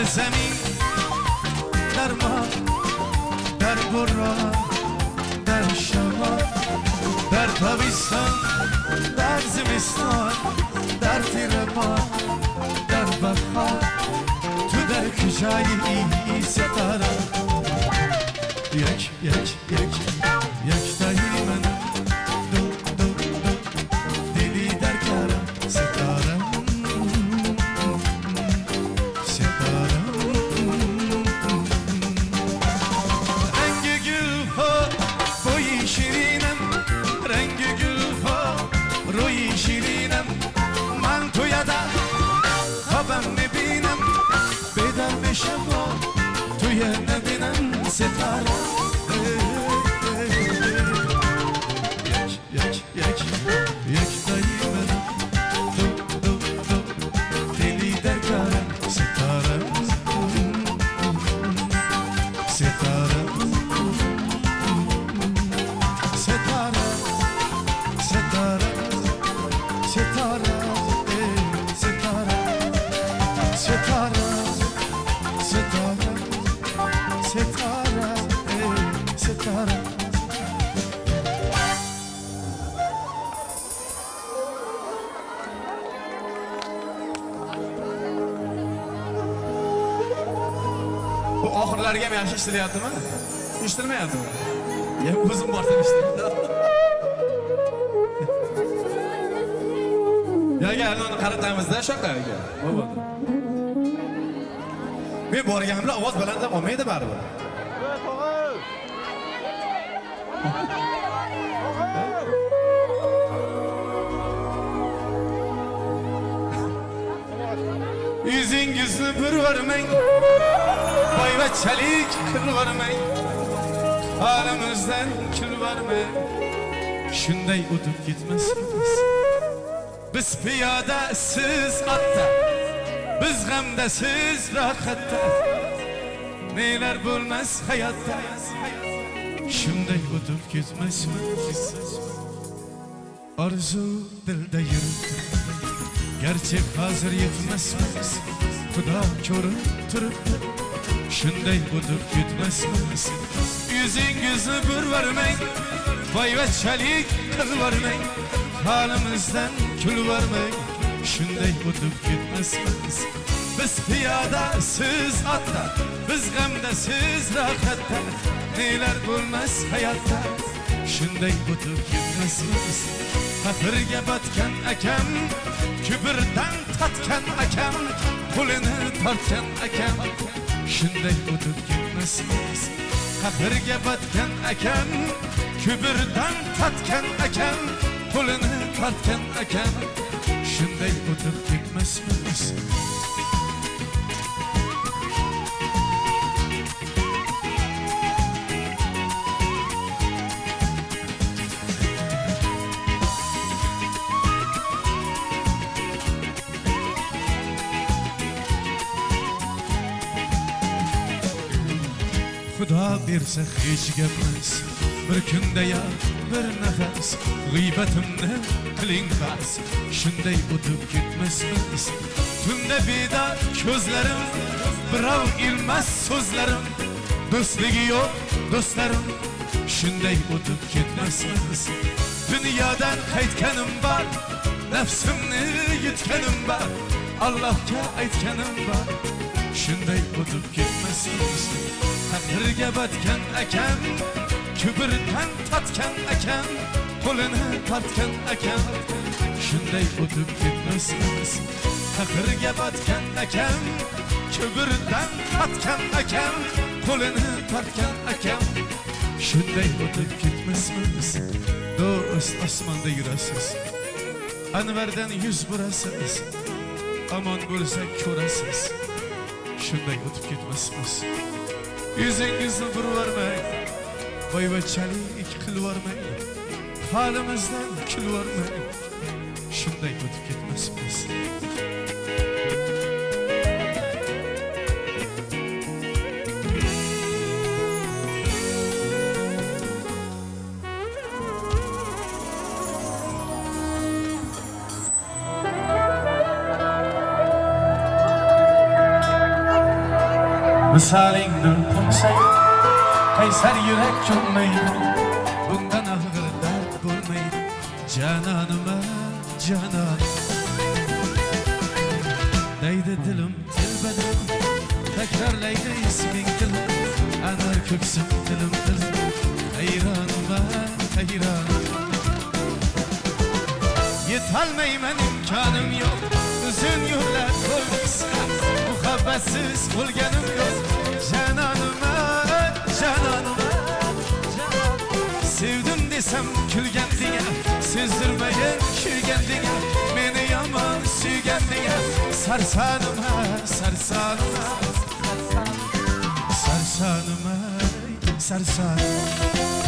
زمین در ما در برا در شما در تابستان در زمستان در تیر ما در بهار تو در کجایی ستاره یک تایی من دو دلی در کارم ستاره رنگ گل ها بوی شیرینم رنگ گل ها روی شیرینم من تو یادم خوابم میبینم بیدار میشم توی نبینم ستاره یک تایی من دو دلی در کارم ستاره ستاره ستاره ستاره ستاره ستاره ستاره ستاره ستاره ستاره Bu oxirlariga ham yaxshi ishtilyaptimi? Ishtirmayaptimi? Ya o'zim borsam ishtirmayapti. Yo'q, uni qaratamiz-da shoqaga. Bo'ldi. Men borganimda ovoz balandlab olmaydi baribir. Yüzünüzü bir vermeyin, boyvachchalik qilvermang, halimizdan kul vermang. Shunday o'tib ketmasmiz. Biz piyoda, siz otda, biz g'amda, siz rohatda. Nelar bo'lmas hayotda. Shunday o'tib ketmasmiz. Arzu dilda yuribdi. Gerçek hazır yetmezsiniz. Xudo ko'rib turibdi. Shunday o'tib ketmasmiz. Yüzünüzü bir vermang, boyvachchalik qilvermang, halimizdan kul vermang. Shunday o'tib ketmasmiz. Biz piyoda, siz otda, biz g'amda, siz rohatda. Nelar bo'lmas hayotda. Shunday o'tib ketmasmiz. Hafirga botgan akam, kibrdan tatgan akam, qo'lini tortgan akam. Shunday o'tib ketmasmiz. Hafirga botgan akam, kibrdan tatgan akam, qo'lini tortgan akam. Shunday o'tib ketmasmiz. Xudo bersa hech gapmas, bir kunda ya bir nafas, g'iybatimni qiling bas. Shunday o'tib ketmasmiz. Tunda bedor ko'zlarim, birov ilmas so'zlarim, do'stligi yo'q do'stlarim. Shunday o'tib ketmasmiz. Dunyodan qaytganim bor, nafsimni yutganim bor, Allohga aytganim bor. Shunday o'tib ketmasmiz. Taqdirga botgan akam, kibrdan tatgan akam, qo'lini tortgan akam. Shunday o'tib ketmasmiz. Taqdirga botgan akam, kibrdan tatgan akam, qo'lini tortgan akam. Shunday o'tib ketmasmiz. Do'st osmonda yurasiz, Anvardan yuz burasiz, amon bo'lsak ko'rasiz. Shunday o'tib ketmasmiz. Yüzünüzü bir vermang, boyvachchalik qilvermang, halimizdan kul vermang. Shunday o'tib ketmasmiz. Misalingdir qo'nsay qaysar yurak ko'nmaydi bundan og'ir dard bo'lmaydi janonima janon deydi dilim telbadim takrorlaydi isming dilim anar ko'ksim dilim dilim hayronima hayron yetolmayman imkonim yo'q uzun yo'llar ko'p qisqa muhabbatsiz bo'lganim yo'q janonima janonima sevdim desam kulgan degan sezdirmagan kuygan degan meni yomon suygan degan sarsonima sarsonima sarsonima sarsonima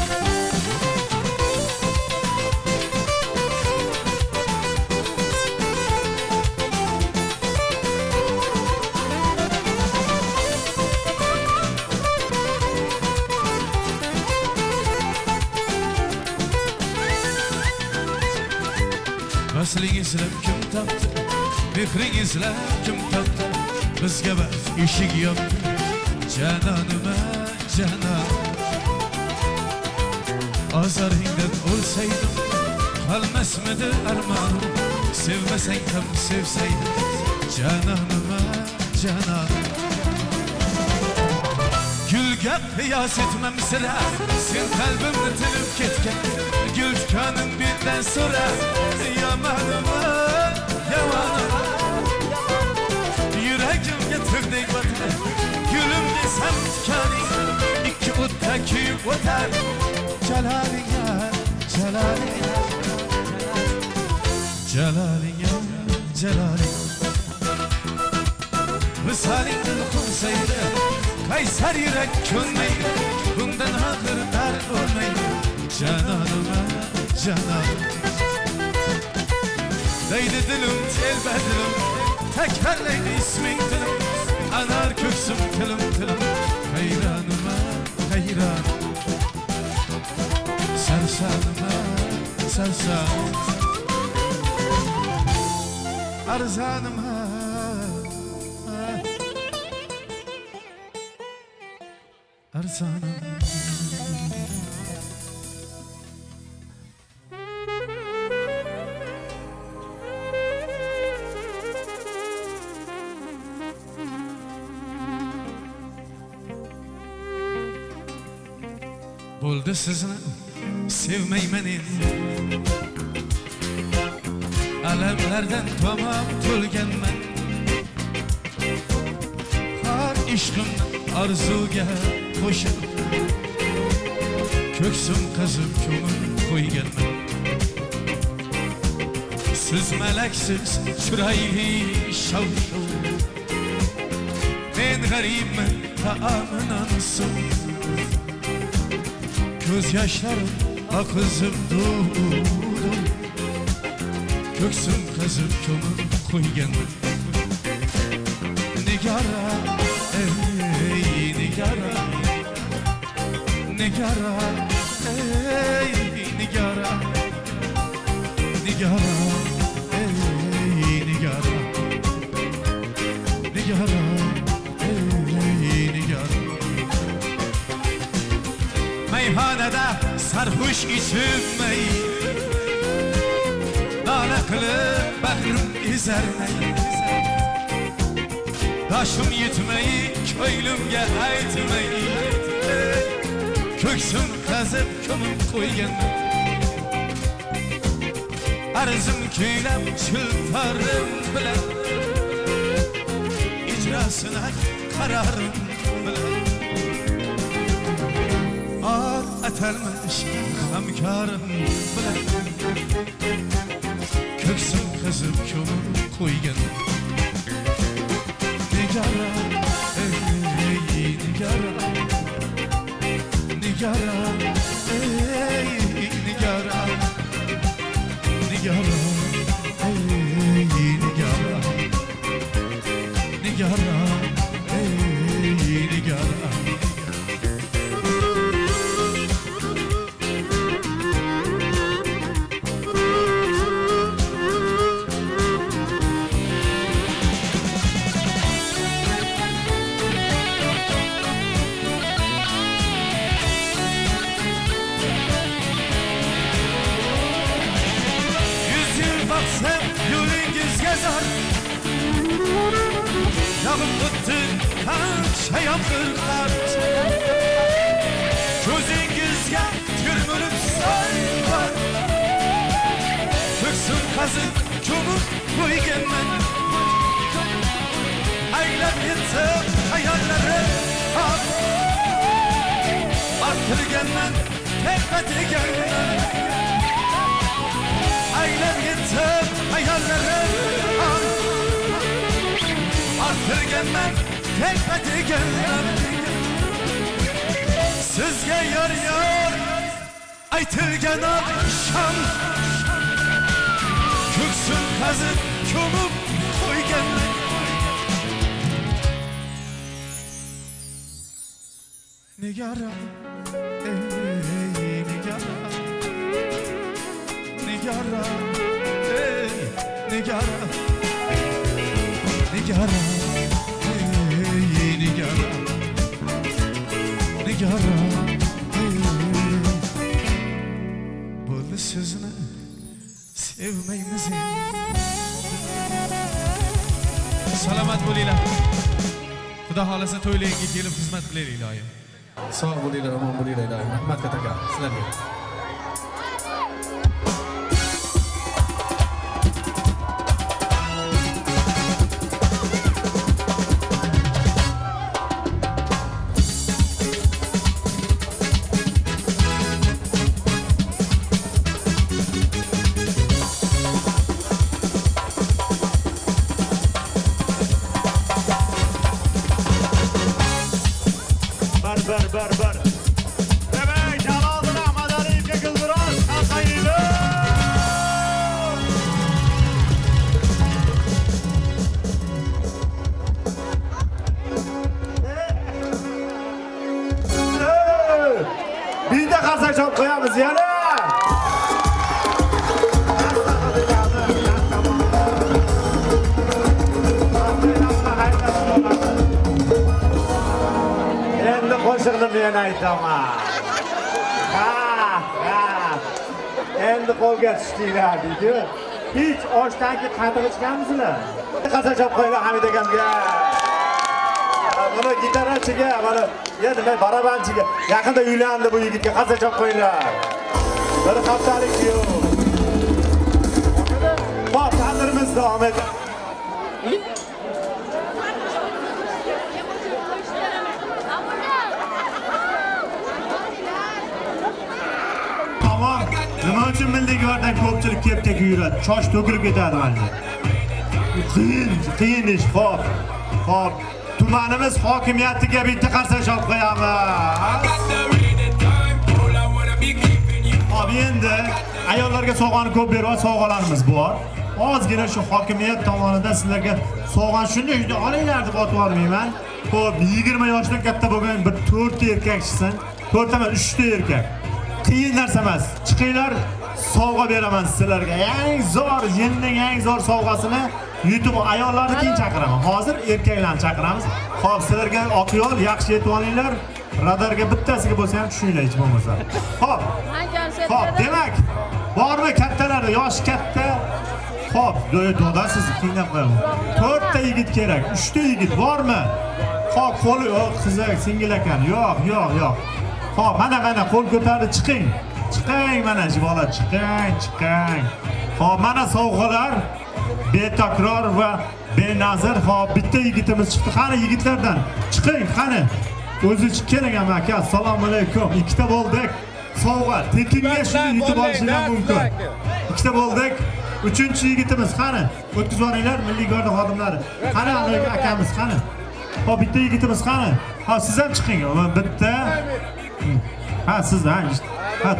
Vaslingizlab kim topdi mehringizlab kim topdi bizga bas eshik yopdi janonima janon ozoringdan o'lsaydim qolmasmidi armonim sevmasang ham sevsaydim janonima janon gulga qiyos etmam sira sen qalbimni tilib ketgan gul tikanim mendan so'ra yomonima yomonima yuragimga tig'dek botar gulim desam tikaning ikki o'tda kuyib o'tar jalolinga jalolinga jalolinga jalolinga misolingdan qo'nsaydi qaysar yurak ko'nmaydi bundan og'ir dard bo'lmaydi janonima janon deydi dilim telba dilim takrorlaydi isming dilim anar ko'ksim tilim tilim hayronima hayron sarsonima sarson arzonima arzonim bo'ldi sizni sevmayman endi alamlardan tamom to'lganman har ishqimni arzuga qo'shib ko'ksim qazib ko'mib qo'yganman siz malaksiz chiroyli shovshuv men g'aribman taomidan suv ko'z yoshlarim oqizib duv ko'ksim qazib ko'mib qo'yganman nigora ey nigora nigora ey nigora nigora ey nigora nigora ey nigora meyhanada sarhoş içilmey nala qilib bag'rim ezarmay Daşım yetmeyi ko'nglimga aytmay ko'ksim qazib ko'mib qo'yganman arzim kuylab chiltarim bilan ijrosini qararim bilan or atalmish hamkorim bilan ko'ksim qazib ko'mib qo'yganman nigara ey nigara nigara ey nigara nigara ey nigara nigara ey nigara Sağım tuttu kança yapırlar Gözünüzge yürmürüp saylar Töksün kazık çubuk koygenmen Aylab yetsem hayalları Artırgenmen tekmetigenmen Aylab yetsem hayalları Artırgenmen tekmetigenmen Sizge yar yar aytılgen akşam Köksün kazıp çumup koygenmen Nigara, ey Nigara Nigara, ey Nigara Nigara, ey Nigara Nigara, ey Bunu sözünü sevmeyimiz Salamat bo'linglar. Xudo xolasa to'ylarga kelib xizmat qilaylik iloyim. Sog' bo'linglar, omon bo'linglar iloyim. Rahmat kataka sizlarga. bir. Demek Jaloliddin Ahmadaliyevga gulduros qalqaydi. Bir de qarsak chop qo'yamiz yana. Endi qo'shiqni men aytaman. Endi qo'lga tushdinglar deydi. Hech oshdan keyin qatiq ichganmisizlar? Qarsak chop qo'yinglar Hamid akamga. Mana gitarachiga, mana nima barabanchiga yaqinda uylandi bu yigitga qarsak chop qo'yinglar. Bir haftalik yo'q. Xo'p, tadbirimiz davom etadi. Tamam. Nima uchun Milliy gvardiyadan ko'pchilik kepchaga yuradi? Choch to'kilib ketadi mana. Qiyin ish, xo'p. Xo'p. Tumanimiz hokimiyatiga bitta qarsak chop qo'yamiz. Hop, endi ayollarga sovg'ani ko'p berib, sovg'alarimiz bor. Ozgina shu hokimiyat tomonidan sizlarga sovg'an shunday olinglar deb aytib yubormayman. Xo'p, 20 yoshdan katta bo'lgan bir 4 ta erkak chiqsin, 4 emas, 3 ta erkak. Qiyin narsa emas. Chiqinglar, sovg'a beraman sizlarga. Eng zo'r, yilning eng zo'r sovg'asini YouTube ayollarni keyin chaqiraman. Hozir erkaklarni chaqiramiz. Xo'p, sizlarga oq yo'l yaxshi yetib olinglar. Radarga bittasiga bo'lsa ham tushinglar hech bo'lmasa. Xo'p. Xo'p, demak, bormi kattalar, yosh katta? Xo'p, do'da sizni qiynab qo'yaman. 4 ta yigit kerak, 3 ta yigit bormi? Xo'p, qo'li yo'q, qizlar, singil ekan. Yo'q. Xo'p, mana qo'l ko'tarib chiqing. Chiqing mana bola, chiqing. Xo'p, mana sovg'alar betakror va benazir. Xo'p, bitta yigitimiz chiqdi. Qani yigitlardan chiqing, qani. O'zingiz keling aka. Assalomu alaykum. Ikkita bo'ldik. Sovg'a tekinga shuni yutib olishingiz mumkin. Ikkita bo'ldik. 3-yigitimiz qani? O'tkazib yuboringlar Milliy gvardiya xodimlari. Qani akamiz qani? Xo'p, bitta yigitimiz qani? Ha, siz ham chiqing. Bitta. Ha, siz ha,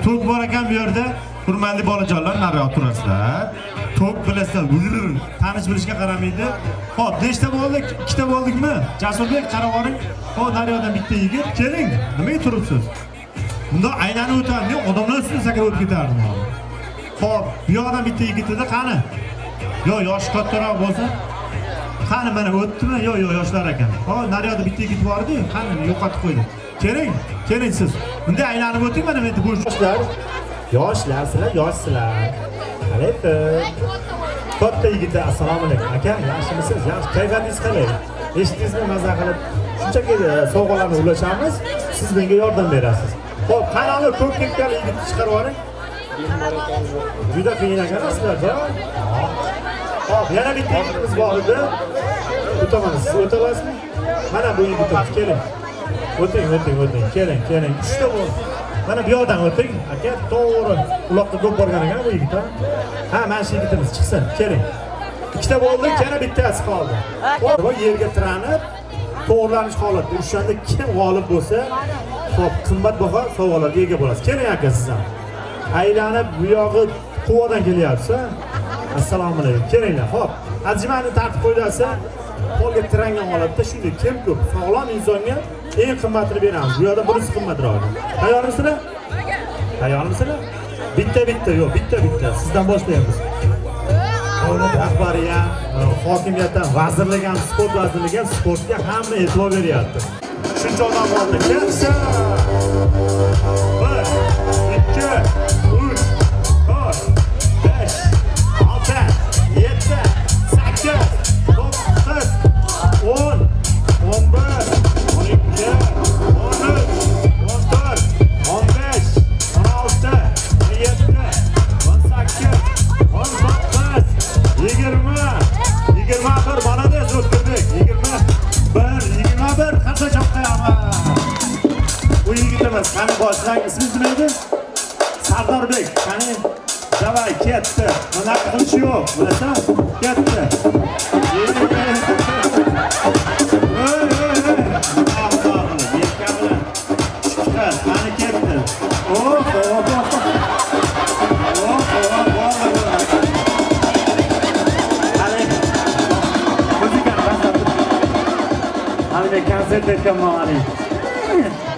to'q bor ekan bu yerda. Hurmatli bolajonlar, nariyoq turasizlar. To'q bilasizlar, tanish bilishga qaramaydi. Xo'p, nechta bo'ldik? 2 ta bo'ldikmi? Jasurbek, qarab oling. Xo'p, nariyoqdan bitta yigit, keling. Nimaga turibsiz? Bunda aylanib o'tadi, odamlar ustiga sakrab o'tib ketardim. Xo'p, bu yoqdan bitta yigitida qani? Yo'q, yoshi kattaroq bo'lsa. Qani mana o'tdimi? Yo'q, yoshlar ekan. Xo'p, nariyoqda bitta yigit bor edi, qani yo'qotib qo'ydi. Keling siz. Bunda aylanib o'ting, mana men bu yoshlar, sizlar yoshsizlar. Alaykum. Katta yigit, assalomu alaykum. Aka, yaxshimisiz? Yaxshi, kayfiyatingiz qalay? Eshitdingizmi, maza qilib? Shunchaki sovg'alarni ulashamiz, siz menga yordam berasiz. Xo'p, qanaqa ko'p ketgan yigitni chiqarib oling. Juda qiyin ekan sizlarda. Xo'p, yana bitta yigitimiz bor edi. O'taman, siz o'ta olasizmi? Mana bu yigitimiz, keling. O'ting. Keling. Uchta bo'ldi. Mana bu yoqdan o'ting. Aka, to'g'ri. Uloqqa ko'p borgan ekan bu yigit, ha? Mana shu yigitimiz chiqsin, keling. Ikkita bo'ldi, yana bittasi qoldi. Xo'p, yerga tiranib, to'g'rilanish holati. O'shanda kim g'olib bo'lsa, xo'p, qimmatbaho sovg'alarga ega bo'lasiz. Keling aka, siz ham. Aylanib bu yog'i quvadan kelyapsiz. Assalomu alaykum. Kelinglar, xo'p. Ajmani tartib qo'yilsa, qo'lga tirangan holatda shunday kim ko'p sog'lom insonga eng qimmatini beramiz. Bu yerda bunisi qimmatroq. Tayyormisizlar? Bitta, yo'q, bitta. Sizdan boshlaymiz. Davlat rahbari ham, hokimiyatdan, vazirlik ham, sport vazirligi ham sportga hamma e'tibor beryapti. Shuncha odam bo'ldi. Kelsa. 1, 2, 3, 4, 5, 6, 7, 8, 9, 10, 11, 12, 13, 14, 15, 16, 17, 18, 19, 20, молодец, O'tkirbek, 21, qancha chopqayapman. Bu yigitimiz qani boshlang, ismingiz nima edi? Sardorbek, qani davay ketdi. Mana qilish yo'q, bilasan? Ketdi. Qani ketdi. Hali konsert etganman.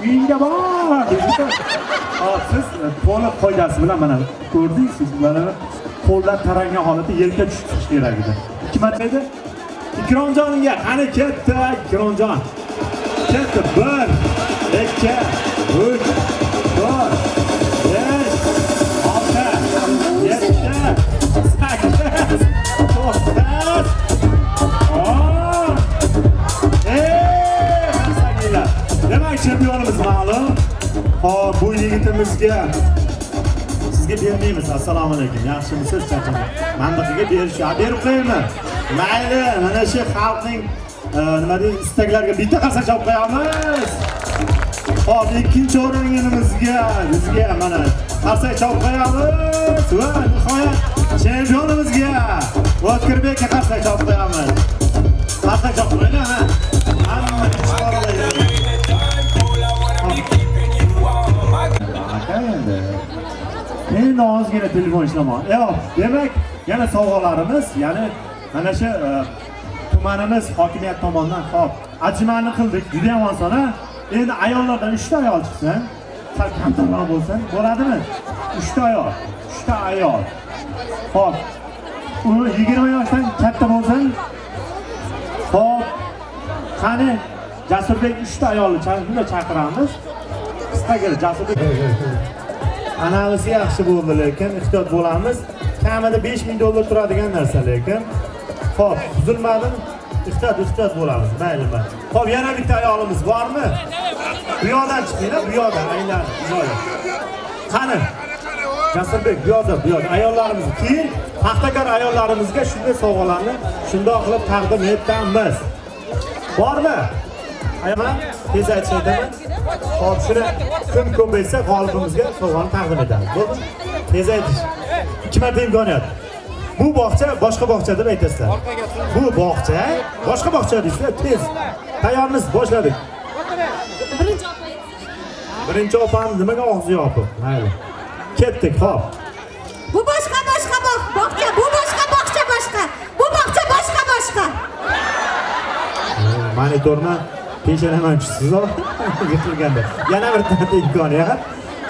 Uyingda bor. Hop, siz to'liq qoidasi bilan mana ko'rdingiz, mana qo'ldan tarangan holatda yerga tushish kerak edi. Hikmat edi? Ikromjonga qani ketdi, Ikromjon. Ketdi. 1, 2, 3, 4, 5, 6, 7, 8, 9, demak, chempionimiz ma'lum. Hop, bu yigitimizga sizga bermaymiz. Assalomu alaykum. Yaxshimisiz, chaqaman? Mandiqiga berish, berib qo'yaymi? Mayli, mana shu xalqning nima deydi, istaklariga bitta qarsak chop qo'yamiz. Hop, ikkinchi o'rinimizga bizga mana qarsak chop qo'yamiz va nihoyat chempionimizga O'tkirbekka qarsak chop qo'yamiz. Qarsak chop qo'yinglar, ha. Hamma chiqarolaydi. Endi ozgina telefon ishlamoqda. Yo'q, demak, yana sovg'alarimiz, ya'ni mana shu tumanimiz hokimiyat tomonidan hop, ajmanni qildik. Juda ham oson, ha. Endi ayollardan 3 ta ayol chiqsa, sal kamtarroq bo'lsa, bo'ladimi? 3 ta ayol. Hop. U 20 yoshdan katta bo'lsa, hop. Qani Jasurbek 3 ta ayolni chaqiramiz. Qisqaga Jasurbek. Analiz yaxshi bo'ldi, lekin ehtiyot bo'lamiz. Kamida $5000 turadigan narsa lekin. Xo'p, buzilmadim. Ehtiyot bo'lamiz. Mayli. Xo'p, yana bitta ayolimiz bormi? Bu yoqdan chiqinglar, bu yoqdan aynan joyi. Qani? Jasurbek, bu yoqda. Ayollarimiz keyin paxtakor ayollarimizga shunday sovg'alarni shundoq qilib taqdim etamiz. Bormi? Ayman, tez aytishayman. Hop, shuni kim ko'paysa g'olibimizga sovg'ani taqdim etamiz. Bo'ldi? Tez aytish. 2 marta imkoniyat. Bu bog'cha boshqa bog'cha deb aytasizlar. Bu bog'cha boshqa bog'cha deysizlar. Tez. Tayyormiz, boshladik. Birinchi opamiz nimaga og'zi yopiq? Mayli. Ketdik, hop. Bu boshqa bog'cha, bu boshqa boshqa. Bu bog'cha boshqa. Monitorni peshanaman tushsiz yiqilganda. Yana bir imkoniyat.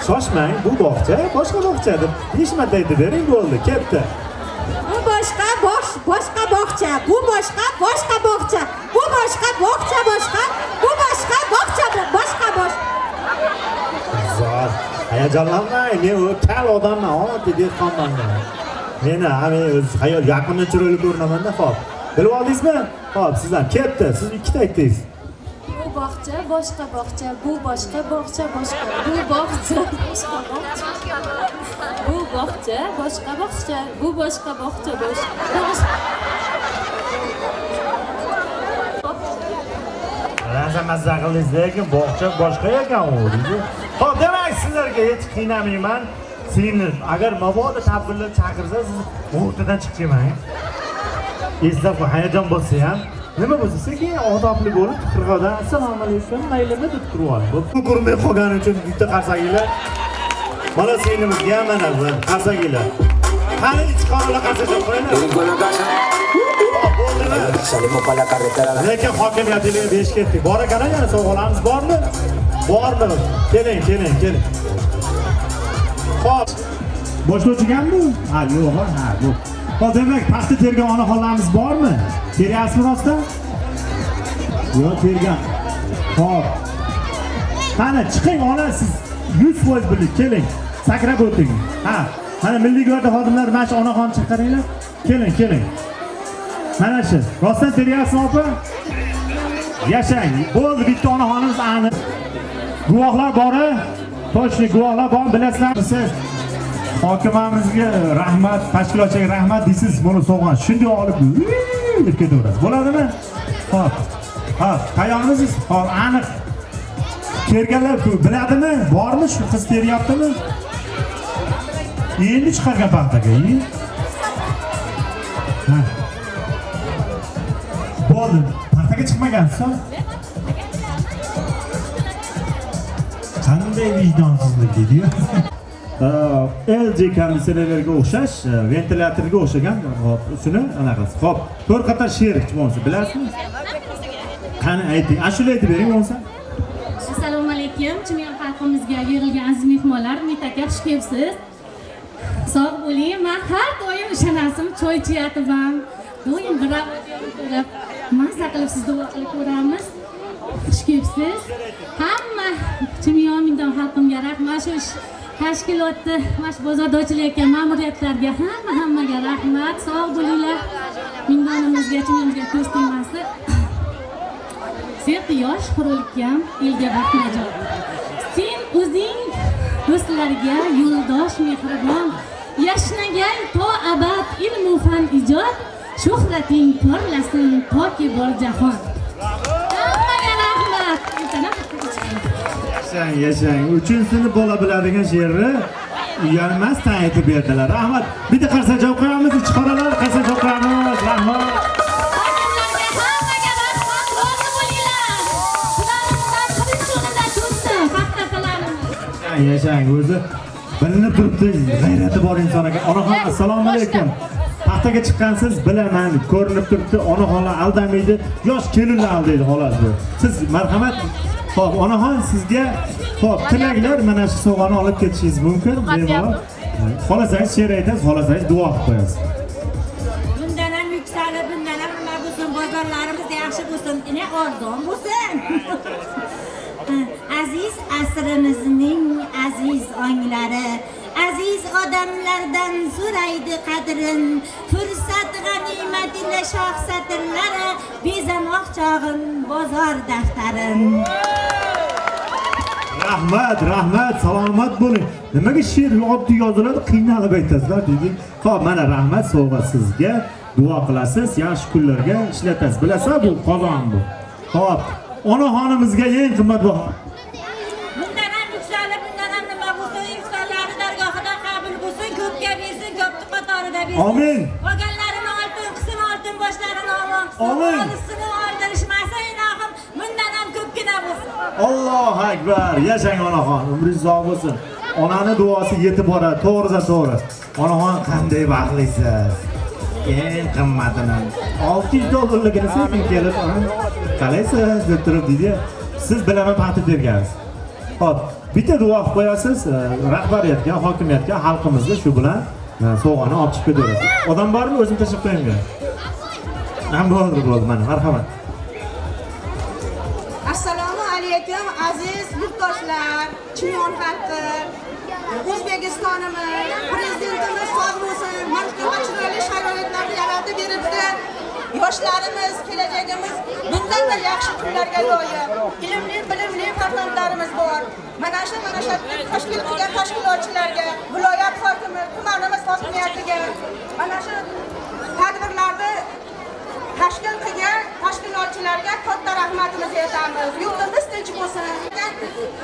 Shoshmang, bu bog'cha boshqa bog'cha deb 5 marta aytib bering, bo'ldi, ketdi. Bu boshqa bog'cha. Bu boshqa bog'cha. Bu boshqa bog'cha. Bu boshqa bog'cha. Zo'r. Hayajonlanmang, men u kal odamman, oddiy dehqonman. Meni men o'z hayol yaqindan chiroyli ko'rinaman-da, xo'p. Bilib oldingizmi? Xo'p, siz ham ketdi. Siz ikkita aytdingiz. Bu bog'cha boshqa bog'cha, bu boshqa bog'cha boshqa. Bu bog'cha boshqa bog'cha. Bu bog'cha boshqa bog'cha, bu boshqa bog'cha boshqa. Ranza mazza qildingiz, lekin bog'cha boshqa ekan u. Xo'p, demak sizlarga hech qiynamayman. Sizni agar mabodo tabirlar chaqirsa, siz o'rtadan chiqmang. Eslab hayajon bo'lsa ham, nima bo'lsa sekin odobli bo'lib, qirg'oqdan assalomu alaykum, maylimi deb turib oling. Bu ko'rmay qolgani uchun bitta qarsaginglar. Mana sinimizga ham mana bu qarsaginglar. Qani ichki xonalar qarsakcha qo'yinglar. Salimos para la carretera. Lekin hokimiyatiga besh ketdik. Bor ekan, yana sovg'alarimiz bormi? Bormi? Keling. Xo'p. Boshlovchiganmi? Ha, yo'q, ha, yo'q. Xo'p, demak, paxta tergan onaxonlarimiz bormi? Teryapsizmi rostdan? Yo'q, tergan. Xo'p. Qani, chiqing, ona siz 100% birlik, keling. Sakrab o'ting. Ha, mana Milliy gvardiya xodimlari mana shu onaxon chiqaringlar. Keling. Mana shu. Rostdan teryapsizmi, opa? Yashang. Bo'ldi, bitta onaxonimiz aniq. Guvohlar bor-a? Toshli guvohlar bor, bilasizlar. Siz hokimamizga rahmat, tashkilotchiga rahmat deysiz, buni sovg'an. Shunday olib ketaverasiz. Bo'ladimi? Xo'p. Ha, qayoqdasiz? Xo'p, aniq. Terganlar biladimi? Bormi shu qiz teryaptimi? Endi chiqargan paxtaga. Ha. Bo'ldi. Paxtaga chiqmagansiz. Qanday vijdonsizlik deydi-yu. LG konditsionerlarga o'xshash, ventilyatorga o'xshagan, hop, shuni anaqasi. Hop, 4 qator she'r bo'lsa, bilasizmi? Qani ayting, ashula aytib bering bo'lsa. Assalomu alaykum, Chimyon xalqimizga yig'ilgan aziz mehmonlar, Mitaga xush kelibsiz. Sog' bo'ling. Men har doim o'sha narsim choy ichayotibman. Doim birab mazza qilib sizni duo qilib ko'ramiz. Xush kelibsiz. Hamma Chimyon mindon xalqimga rahmat. Shu tashkilotni, mana bozorda ochilayotgan ma'muriyatlarga hammaga rahmat. Sog' bo'linglar. Mindonimizga, Chimyonimizga ko'z tegmasin. Sen yosh qurilgan elga baxtnajot. Sen o'zing do'stlarga yo'ldosh mehribon. Yashnagay to abad ilmu fan ijod. Shuhrating porlasin toki bor jahon. Hammaga rahmat. Yashang. 3-sinf bola biladigan she'rni uyalmasdan aytib berdilar. Rahmat. Bitta qarsak javob qo'yamiz, chiqaralar, qarsak javob qo'yamiz. Rahmat. Yashang, o'zi bilinib turibdi, g'ayrati bor inson ekan. Onaxon, assalomu alaykum. Paxtaga chiqqansiz, bilaman, ko'rinib turibdi. Onaxonlar aldamaydi, yosh kelinlar aldaydi xolos bu. Siz marhamat, xo'p, onaxon sizga xo'p, tilaklar mana shu sovg'ani olib ketishingiz mumkin. Bemalol. Xolasangiz she'r aytasiz, xolasangiz duo qilib qo'yasiz. Bundan ham yuksalib, bundan ham nima bo'lsin, bozorlarimiz yaxshi bo'lsin, ine arzon bo'lsin. Aziz asrimizning aziz onglari, aziz odamlardan so'raydi qadrin, fursat g'animat ila shoh satrlari, bezamoq chog'im bozor daftarim. Rahmat, salomat bo'ling. Nimaga she'r oddiy yoziladi, qiynalib aytasizlar dedik. Xo'p, mana rahmat sovg'a sizga. Duo qilasiz, yaxshi kunlarga ishlatasiz. Bilasizlar, bu qozon bu. Xo'p, onaxonimizga eng qimmatbaho. Bundan ham yuksalib, bundan ham nima bo'lsin, yuksalari dargohida qabul bo'lsin, ko'pga bersin, ko'pni qatorida bersin. Amin. Qolganlarini oltin qilsin, oltin boshlarini omon qilsin. Amin. Olisini oldirishmasa, ilohim, bundan ham ko'pgina bo'lsin. Allohu akbar. Yashang onaxon, umringiz uzoq bo'lsin. Onani duosi yetib boradi, to'g'ridan-to'g'ri. Onaxon qanday baxtlisiz. Eng qimmatini $600 sekin kelib, qalaysiz deb turib deydi. Siz bilaman paxta tergansiz. Xo'p, bitta duo qilib qo'yasiz, rahbariyatga, hokimiyatga, xalqimizga shu bilan sovg'ani olib chiqib ketaverasiz. Odam bormi? O'zim tashib qo'yinglar. Bo'ldi, mana, marhamat. Assalomu alaykum aziz yurtdoshlar, Chimyon xalqi. O'zbekistonimiz prezidentimiz sog' bo'lsin, mana chiroyli sharoitlarni yaratib beribdi. Yoshlarimiz, kelajagimiz bundan-da yaxshi kunlarga loyiq. Ilmli, bilimli farzandlarimiz bor. Mana shu tashkil qilgan tashkilotchilarga, viloyat hokimi, tumanimiz hokimiyatiga, mana shu tadbirlarni tashkil qilgan tashkilotchilarga katta rahmatimizni aytamiz. Yurtimiz tinch bo'lsin.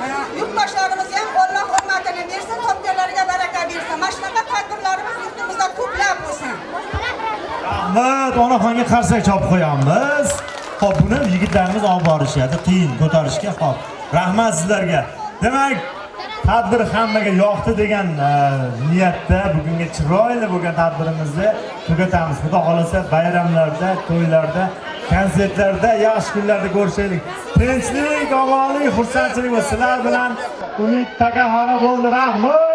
Mana yurtdoshlarimizga ham Alloh hurmatini bersin, topganlariga baraka bersin. Mana shunaqa tadbirlarimiz yurtimizda ko'plab bo'lsin. Rahmat, onaxonga qarsak chopib qo'yamiz. Xo'p, buni yigitlarimiz olib borishadi, qiyin ko'tarishga. Xo'p, rahmat sizlarga. Demak, tadbir hammaga yoqdi degan niyatda bugungi chiroyli bo'lgan tadbirimizni tugatamiz. Xudo xolasa bayramlarda, to'ylarda, konsertlarda, yaxshi kunlarda ko'rishaylik. Tinchlik, omonlik, xursandchilik va sizlar bilan Umid Takaxona bo'ldi. Rahmat.